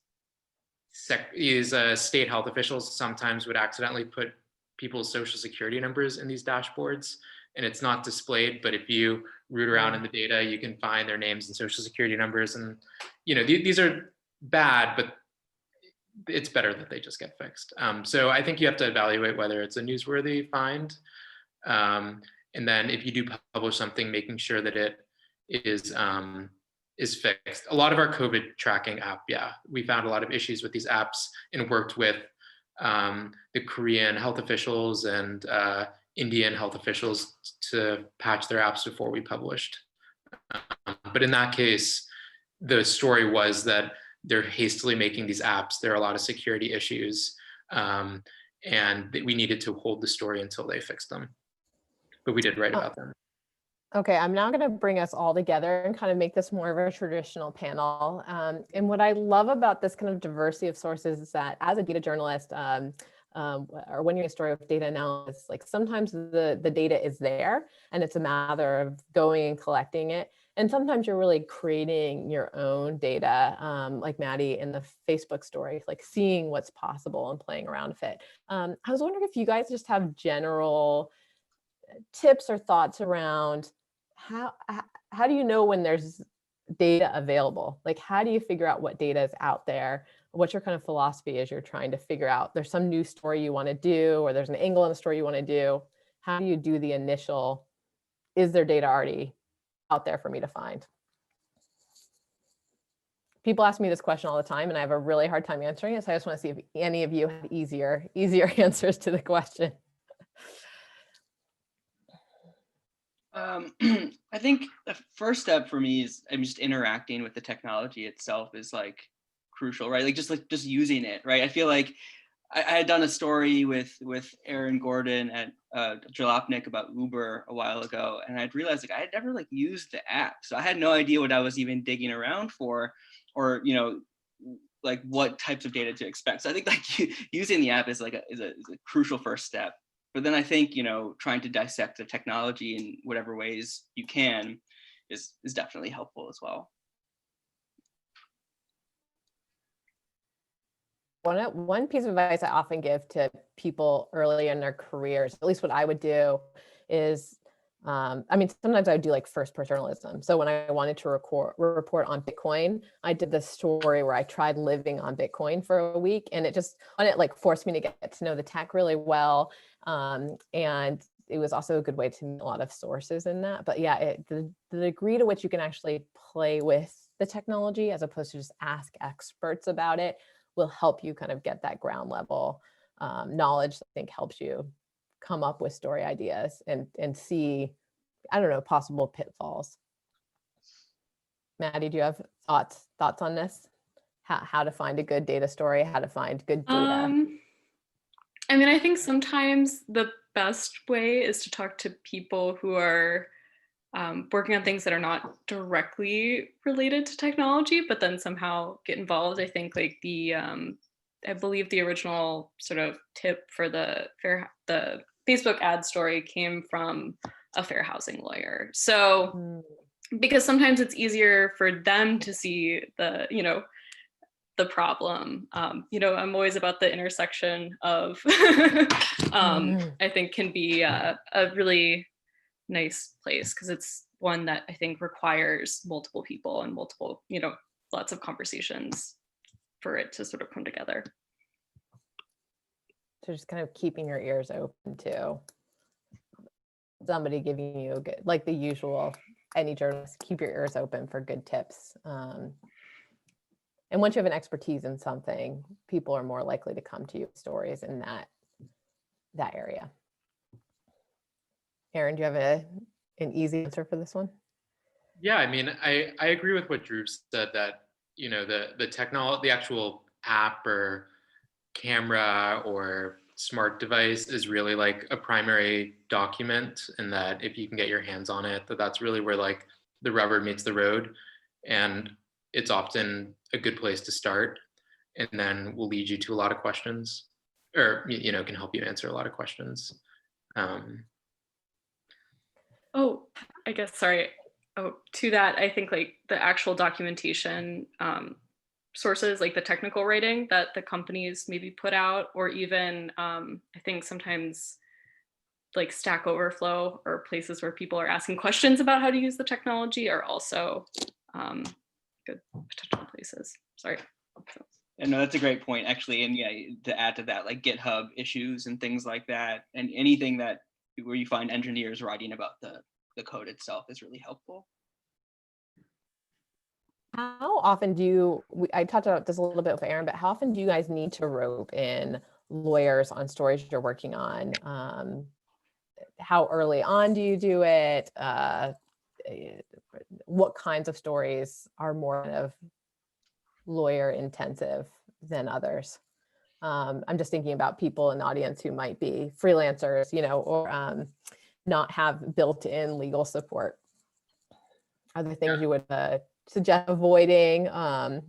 state health officials sometimes would accidentally put people's social security numbers in these dashboards, and it's not displayed, but if you root around in the data, you can find their names and social security numbers. And, these are bad, but it's better that they just get fixed. So I think you have to evaluate whether it's a newsworthy find. And then if you do publish something, making sure that it is fixed. A lot of our COVID tracking app, we found a lot of issues with these apps and worked with the Korean health officials and Indian health officials to patch their apps before we published. But in that case, the story was that they're hastily making these apps. There are a lot of security issues, and we needed to hold the story until they fixed them. But we did write about them. Okay, I'm now going to bring us all together and kind of make this more of a traditional panel. And what I love about this kind of diversity of sources is that as a data journalist, or when you're in a story of data analysis, like sometimes the data is there and it's a matter of going and collecting it. And sometimes you're really creating your own data, like Maddie in the Facebook story, like seeing what's possible and playing around with it. I was wondering if you guys just have general tips or thoughts around how do you know when there's data available? Like, how do you figure out what data is out there? What's your kind of philosophy as you're trying to figure out there's some new story you want to do, or there's an angle in the story you want to do? How do you do the initial, is there data already out there for me to find? People ask me this question all the time and I have a really hard time answering it. So I just want to see if any of you have easier answers to the question. I think the first step for me is just interacting with the technology itself is like crucial, right? Like just using it, right? I feel like I had done a story with Aaron Gordon at Jalopnik about Uber a while ago, and I'd realized like I had never like used the app, so I had no idea what I was even digging around for, or like what types of data to expect. So I think like using the app is like is a crucial first step. But then I think, you know, trying to dissect the technology in whatever ways you can is definitely helpful as well. One piece of advice I often give to people early in their careers, at least what I would do, is, I mean, sometimes I would do like first-person journalism. So when I wanted to report on Bitcoin, I did this story where I tried living on Bitcoin for a week, and it like forced me to get to know the tech really well. And it was also a good way to meet a lot of sources in that. But yeah, the degree to which you can actually play with the technology as opposed to just ask experts about it will help you kind of get that ground level knowledge that I think helps you come up with story ideas and see, I don't know, possible pitfalls. Maddie, do you have thoughts on this? How to find a good data story, how to find good data? I mean, I think sometimes the best way is to talk to people who are working on things that are not directly related to technology, but then somehow get involved. I think like I believe the original sort of tip for the Facebook ad story came from a fair housing lawyer. So because sometimes it's easier for them to see the, you know, the problem. You know, I'm always about the intersection of, I think can be a really nice place because it's one that I think requires multiple people and multiple, you know, lots of conversations for it to sort of come together. So just kind of keeping your ears open to somebody giving you good, like the usual, any journalist, keep your ears open for good tips. And once you have an expertise in something, people are more likely to come to you with stories in that area. Aaron, do you have an easy answer for this one? Yeah, I mean, I agree with what Drew said, that, you know, the actual app or camera or smart device is really like a primary document, and that if you can get your hands on it, that's really where like the rubber meets the road, and it's often a good place to start, and then will lead you to a lot of questions, or, you know, can help you answer a lot of questions. Oh, I guess, sorry. Oh, to that, I think like the actual documentation sources, like the technical writing that the companies maybe put out, or even I think sometimes like Stack Overflow or places where people are asking questions about how to use the technology are also good potential places. Sorry. And no, that's a great point, actually. And yeah, to add to that, like GitHub issues and things like that, and anything that where you find engineers writing about the code itself is really helpful. How often do you, I talked about this a little bit with Aaron, but how often do you guys need to rope in lawyers on stories you're working on? How early on do you do it? What kinds of stories are more kind of lawyer intensive than others? I'm just thinking about people in the audience who might be freelancers, you know, or not have built-in legal support. Are there things you would suggest avoiding to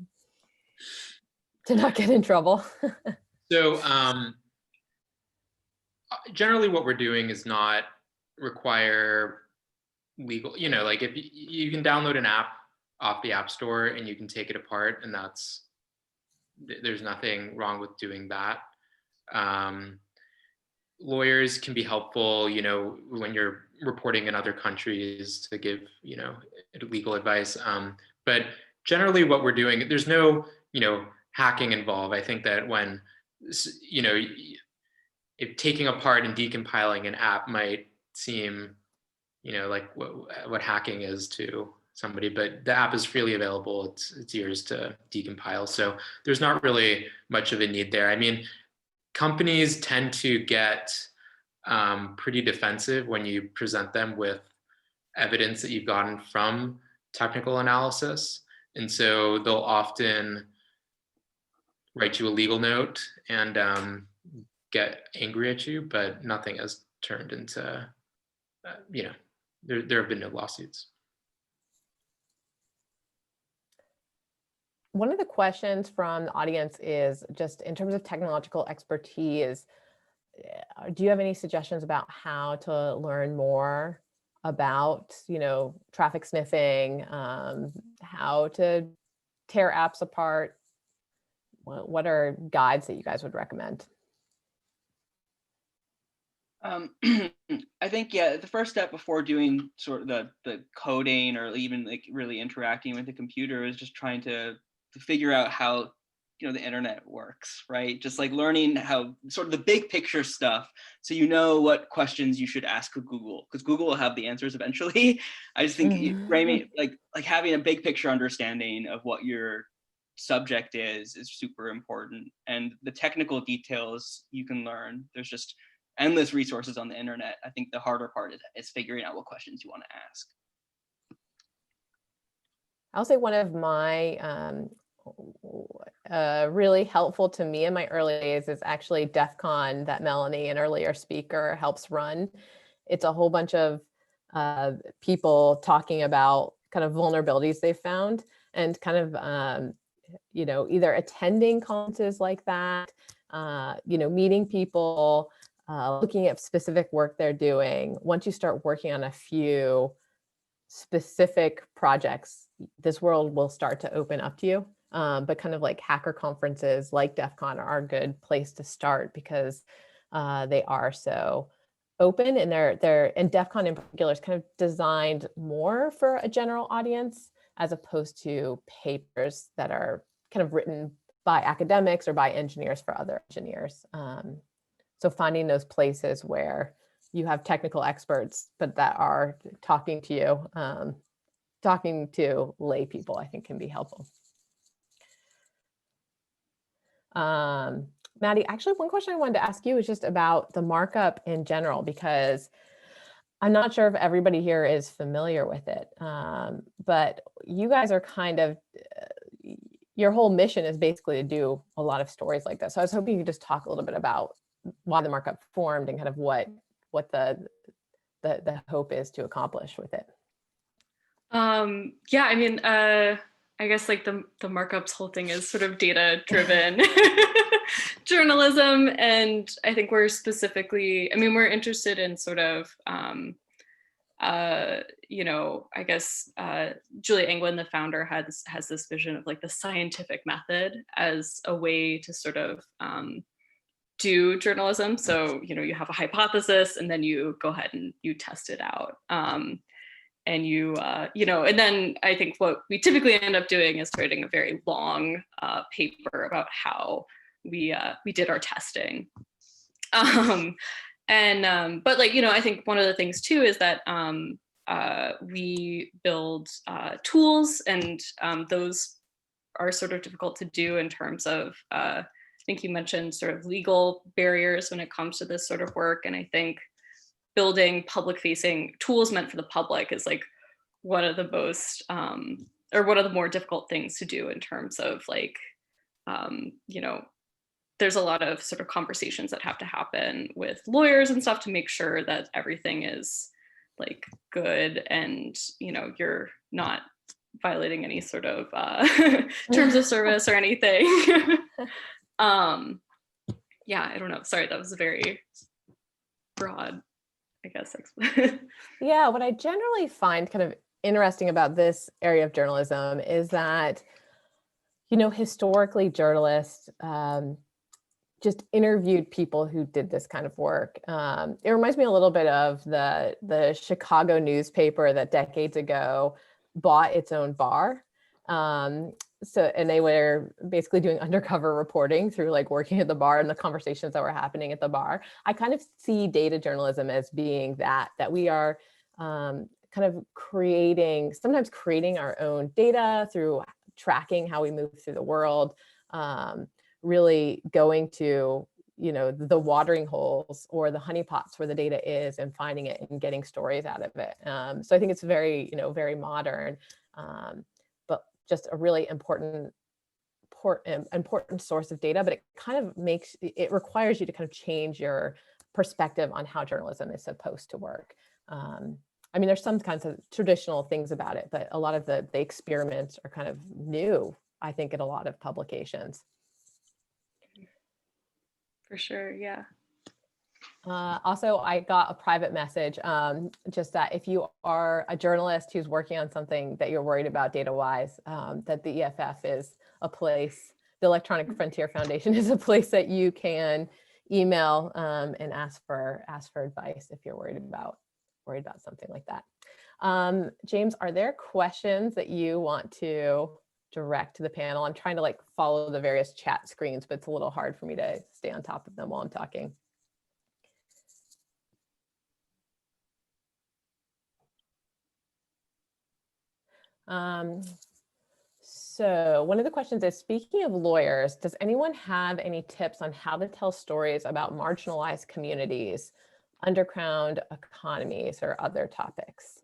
not get in trouble? So generally what we're doing is not require legal, you know, like if you can download an app off the App Store and you can take it apart, and there's nothing wrong with doing that. Lawyers can be helpful, you know, when you're reporting in other countries to give, you know, legal advice. But generally what we're doing, there's no, you know, hacking involved. I think that when, you know, if taking apart and decompiling an app might seem, you know, like what hacking is to somebody, but the app is freely available. It's yours to decompile. So there's not really much of a need there. I mean, companies tend to get pretty defensive when you present them with evidence that you've gotten from technical analysis. And so they'll often write you a legal note and get angry at you, but nothing has turned into, you know, there have been no lawsuits. One of the questions from the audience is just in terms of technological expertise, do you have any suggestions about how to learn more about, traffic sniffing, how to tear apps apart? What are guides that you guys would recommend? I think, yeah, the first step before doing sort of the coding or even like really interacting with the computer is just trying to figure out how the internet works, right? Just like learning how sort of the big picture stuff, so what questions you should ask Google, because Google will have the answers eventually. I just think framing like having a big picture understanding of what your subject is super important, and the technical details you can learn. There's just endless resources on the internet. I think the harder part is figuring out what questions you want to ask. I'll say one of my really helpful to me in my early days is actually DEF CON that Melanie, an earlier speaker, helps run. It's a whole bunch of people talking about kind of vulnerabilities they found, and kind of either attending conferences like that, meeting people, looking at specific work they're doing. Once you start working on a few specific projects, this world will start to open up to you. But kind of like hacker conferences like DEF CON are a good place to start, because they are so open, and and DEF CON in particular is kind of designed more for a general audience, as opposed to papers that are kind of written by academics or by engineers for other engineers. So finding those places where you have technical experts, but that are talking to you, talking to lay people, I think can be helpful. Maddie, actually, one question I wanted to ask you is just about the markup in general, because I'm not sure if everybody here is familiar with it, but you guys are kind of, your whole mission is basically to do a lot of stories like this. So I was hoping you could just talk a little bit about why the markup formed and kind of what the hope is to accomplish with it. Yeah, I mean, I guess like the markups whole thing is sort of data driven journalism. And I think we're specifically, we're interested in sort of, I guess Julia Anglin, the founder, has this vision of like the scientific method as a way to sort of do journalism. So, you have a hypothesis and then you go ahead and you test it out. And you, and then I think what we typically end up doing is writing a very long paper about how we did our testing. But like, I think one of the things too is that we build tools, and those are sort of difficult to do in terms of, I think you mentioned sort of legal barriers when it comes to this sort of work. And I think building public facing tools meant for the public is like one of the most, or one of the more difficult things to do in terms of like, there's a lot of sort of conversations that have to happen with lawyers and stuff to make sure that everything is like good, and you're not violating any sort of terms of service or anything. Yeah, I don't know. Sorry, that was a very broad, I guess. Yeah, what I generally find kind of interesting about this area of journalism is that, historically journalists just interviewed people who did this kind of work. It reminds me a little bit of the Chicago newspaper that decades ago bought its own bar. And they were basically doing undercover reporting through like working at the bar and the conversations that were happening at the bar. I kind of see data journalism as being that we are kind of sometimes creating our own data through tracking how we move through the world, really going to, the watering holes or the honeypots where the data is and finding it and getting stories out of it. So I think it's very, very modern. But just a really important source of data, but it kind of it requires you to kind of change your perspective on how journalism is supposed to work. There's some kinds of traditional things about it, but a lot of the experiments are kind of new I think, in a lot of publications. For sure, yeah. Also, I got a private message, just that if you are a journalist who's working on something that you're worried about data-wise, that the EFF is a place, the Electronic Frontier Foundation is a place that you can email and ask for advice if you're worried about something like that. James, are there questions that you want to direct to the panel? I'm trying to like follow the various chat screens, but it's a little hard for me to stay on top of them while I'm talking. So one of the questions is, speaking of lawyers, does anyone have any tips on how to tell stories about marginalized communities, underground economies, or other topics?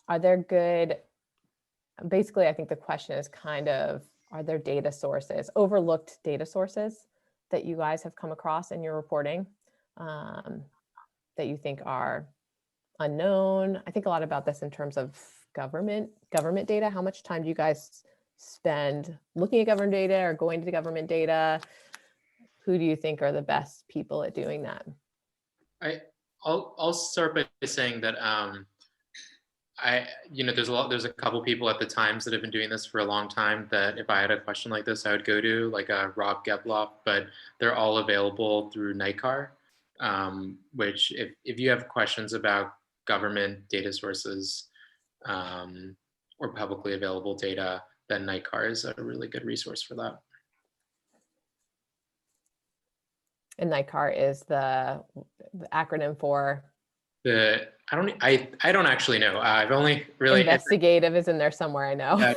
Are there good, basically, I think the question is kind of, are there data sources, overlooked data sources that you guys have come across in your reporting that you think are unknown? I think a lot about this in terms of government data. How much time do you guys spend looking at government data or going to government data? Who do you think are the best people at doing that? I'll start by saying that there's a couple people at the Times that have been doing this for a long time that if I had a question like this, I would go to, like Rob Gebloff, but they're all available through NICAR, which if you have questions about government data sources or publicly available data, then NICAR is a really good resource for that. And NICAR is the acronym for? I don't actually know. I've only really investigative is in there somewhere, I know.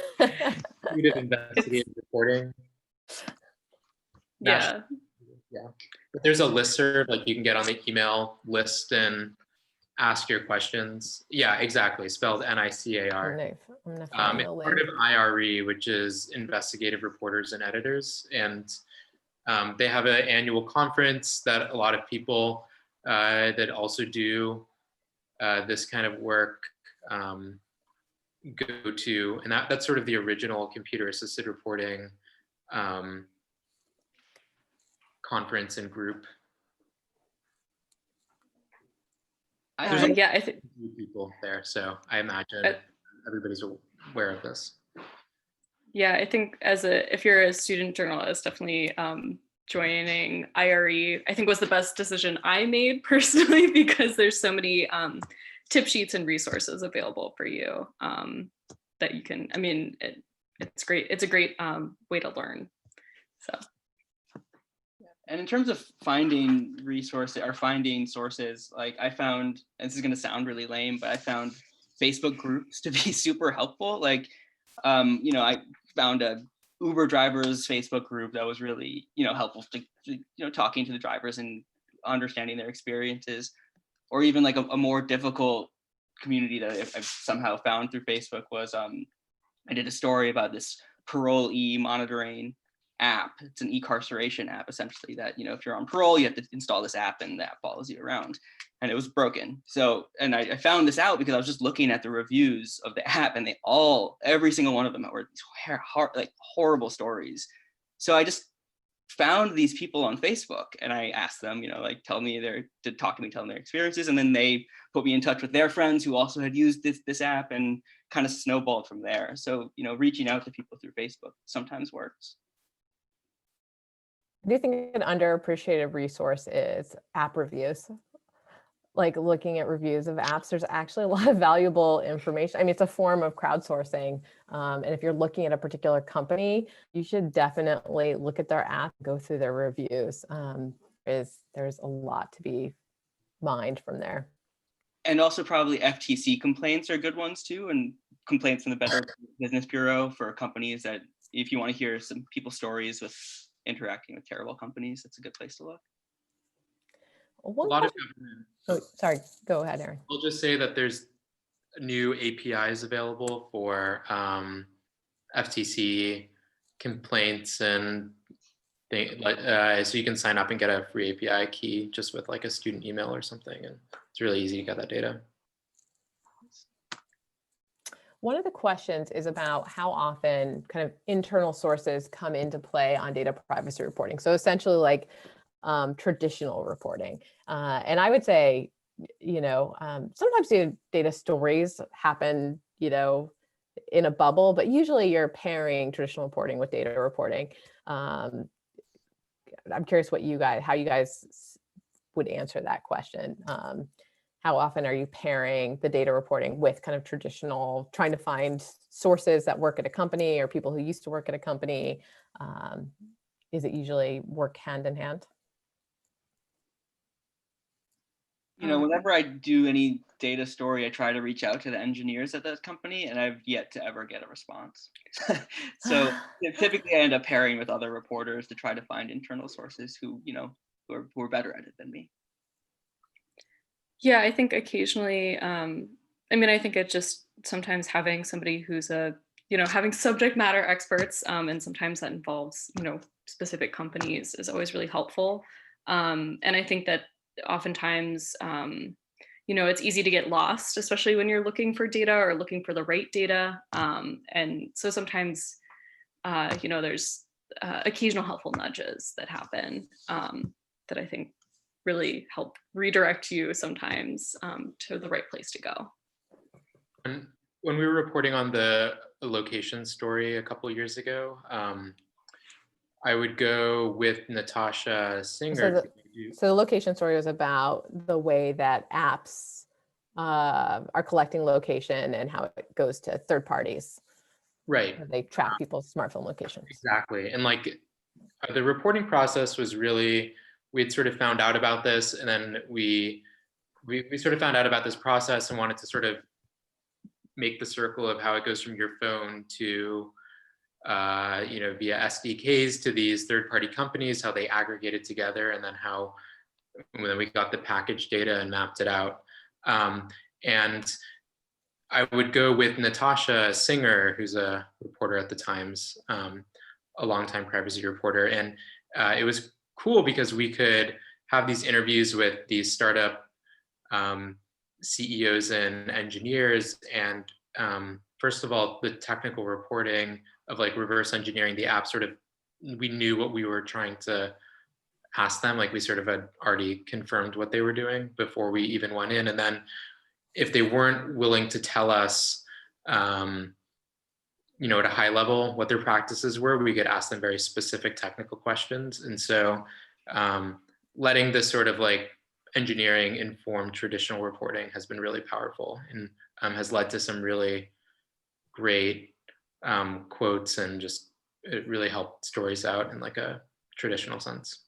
Investigative reporting. Yeah. Yeah. But there's a listserv, like you can get on the email list and ask your questions. Yeah, exactly. Spelled NICAR. I'm gonna it's part of IRE, which is Investigative Reporters and Editors. And they have an annual conference that a lot of people that also do this kind of work go to. And that's sort of the original computer-assisted reporting conference and group. Yeah, I think people there, so I imagine everybody's aware of this. Yeah, I think if you're a student journalist, definitely joining IRE, I think was the best decision I made personally, because there's so many tip sheets and resources available for you that you can, I mean, it's great. It's a great way to learn, so. And in terms of finding resources or finding sources, like I found, and this is going to sound really lame, but I found Facebook groups to be super helpful. Like, I found a Uber drivers Facebook group that was really, helpful to, talking to the drivers and understanding their experiences. Or even like a more difficult community that I've somehow found through Facebook was, I did a story about this parolee monitoring app. It's an e-carceration app, essentially, that, if you're on parole, you have to install this app and the app follows you around. And it was broken. So, and I found this out because I was just looking at the reviews of the app, and every single one of them were horrible stories. So I just found these people on Facebook and I asked them, tell me tell them their experiences. And then they put me in touch with their friends who also had used this app, and kind of snowballed from there. So, reaching out to people through Facebook sometimes works. I do think an underappreciated resource is app reviews. Like looking at reviews of apps, there's actually a lot of valuable information. I mean, it's a form of crowdsourcing. And if you're looking at a particular company, you should definitely look at their app, go through their reviews. There's a lot to be mined from there. And also probably FTC complaints are good ones too, and complaints from the Better Business Bureau for companies that, if you want to hear some people's stories with interacting with terrible companies, that's a good place to look. A lot of government. Oh, sorry, go ahead, Aaron. I'll just say that there's new APIs available for FTC complaints and so you can sign up and get a free API key just with like a student email or something, and it's really easy to get that data. One of the questions is about how often kind of internal sources come into play on data privacy reporting. So essentially like traditional reporting. And I would say, sometimes data stories happen, in a bubble, but usually you're pairing traditional reporting with data reporting. I'm curious how you guys would answer that question. How often are you pairing the data reporting with kind of traditional, trying to find sources that work at a company or people who used to work at a company? Is it usually work hand in hand? Whenever I do any data story, I try to reach out to the engineers at that company, and I've yet to ever get a response. So typically I end up pairing with other reporters to try to find internal sources who are better at it than me. Yeah, I think occasionally, I think it's just sometimes having somebody who's having subject matter experts, and sometimes that involves, specific companies is always really helpful. And I think that oftentimes, it's easy to get lost, especially when you're looking for data or looking for the right data. And so sometimes, there's occasional helpful nudges that happen that I think really help redirect you sometimes to the right place to go. When we were reporting on the location story a couple of years ago, I would go with Natasha Singer. So the location story was about the way that apps are collecting location and how it goes to third parties. Right. They track people's smartphone locations. Exactly. And the reporting process was really, we'd sort of found out about this, and then we sort of found out about this process and wanted to sort of make the circle of how it goes from your phone to via SDKs to these third-party companies, how they aggregate it together, and then then we got the package data and mapped it out. And I would go with Natasha Singer, who's a reporter at the Times, a longtime privacy reporter. And it was cool because we could have these interviews with these startup CEOs and engineers. And first of all, the technical reporting of reverse engineering the app, we knew what we were trying to ask them. We sort of had already confirmed what they were doing before we even went in. And then if they weren't willing to tell us, at a high level what their practices were, we could ask them very specific technical questions. And so letting this sort of engineering informed traditional reporting has been really powerful and has led to some really great quotes, and just it really helped stories out in a traditional sense.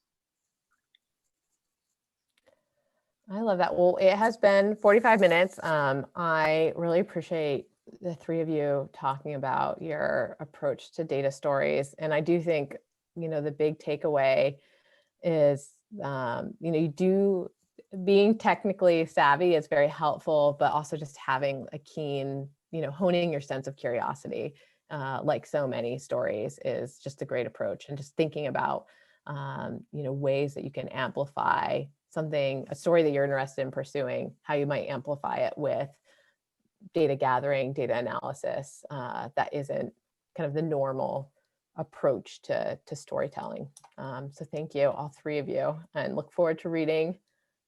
I love that. Well, it has been 45 minutes. I really appreciate the three of you talking about your approach to data stories. And I do think, the big takeaway is, being technically savvy is very helpful, but also just having a keen, honing your sense of curiosity, like so many stories, is just a great approach. And just thinking about, ways that you can amplify a story that you're interested in pursuing, how you might amplify it with data gathering, data analysis, that isn't kind of the normal approach to storytelling. So thank you, all three of you, and look forward to reading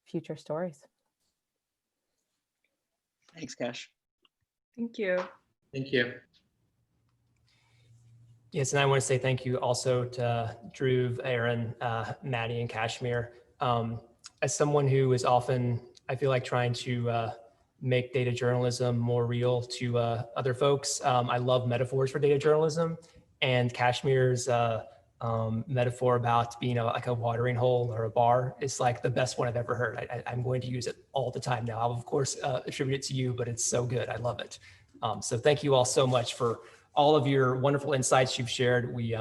future stories. Thanks, Cash. Thank you. Thank you. Yes, and I want to say thank you also to Dhruv, Aaron, Maddie, and Kashmir. As someone who is often, I feel like, trying to make data journalism more real to other folks, I love metaphors for data journalism, and Kashmir's metaphor about being like a watering hole or a bar is the best one I've ever heard. I'm going to use it all the time now. I'll of course attribute it to you, but it's so good. I love it. So thank you all so much for all of your wonderful insights you've shared. We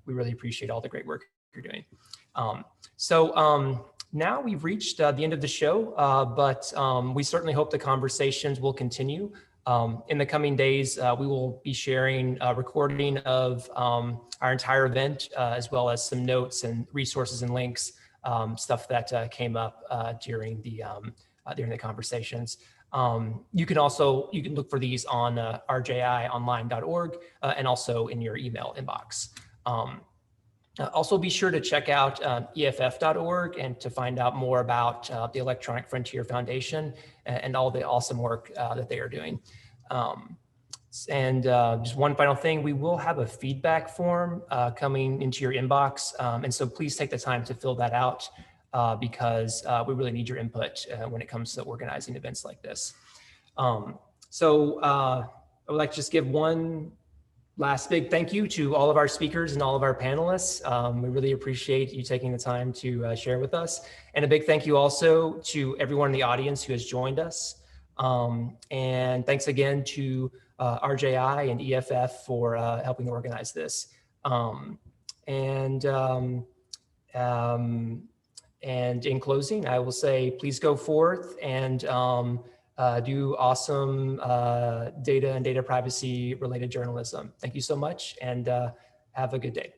really appreciate all the great work you're doing. Now we've reached the end of the show, but we certainly hope the conversations will continue. In the coming days, we will be sharing a recording of our entire event, as well as some notes and resources and links, stuff that came up during the during the conversations. You can look for these on rjionline.org and also in your email inbox. Also be sure to check out EFF.org and to find out more about the Electronic Frontier Foundation and all the awesome work that they are doing. Just one final thing, we will have a feedback form coming into your inbox. And so please take the time to fill that out because we really need your input when it comes to organizing events like this. I would like to just give one last big thank you to all of our speakers and all of our panelists. We really appreciate you taking the time to share with us. And a big thank you also to everyone in the audience who has joined us. And thanks again to RJI and EFF for helping organize this. And in closing, I will say, please go forth and do awesome data and data privacy related journalism. Thank you so much and have a good day.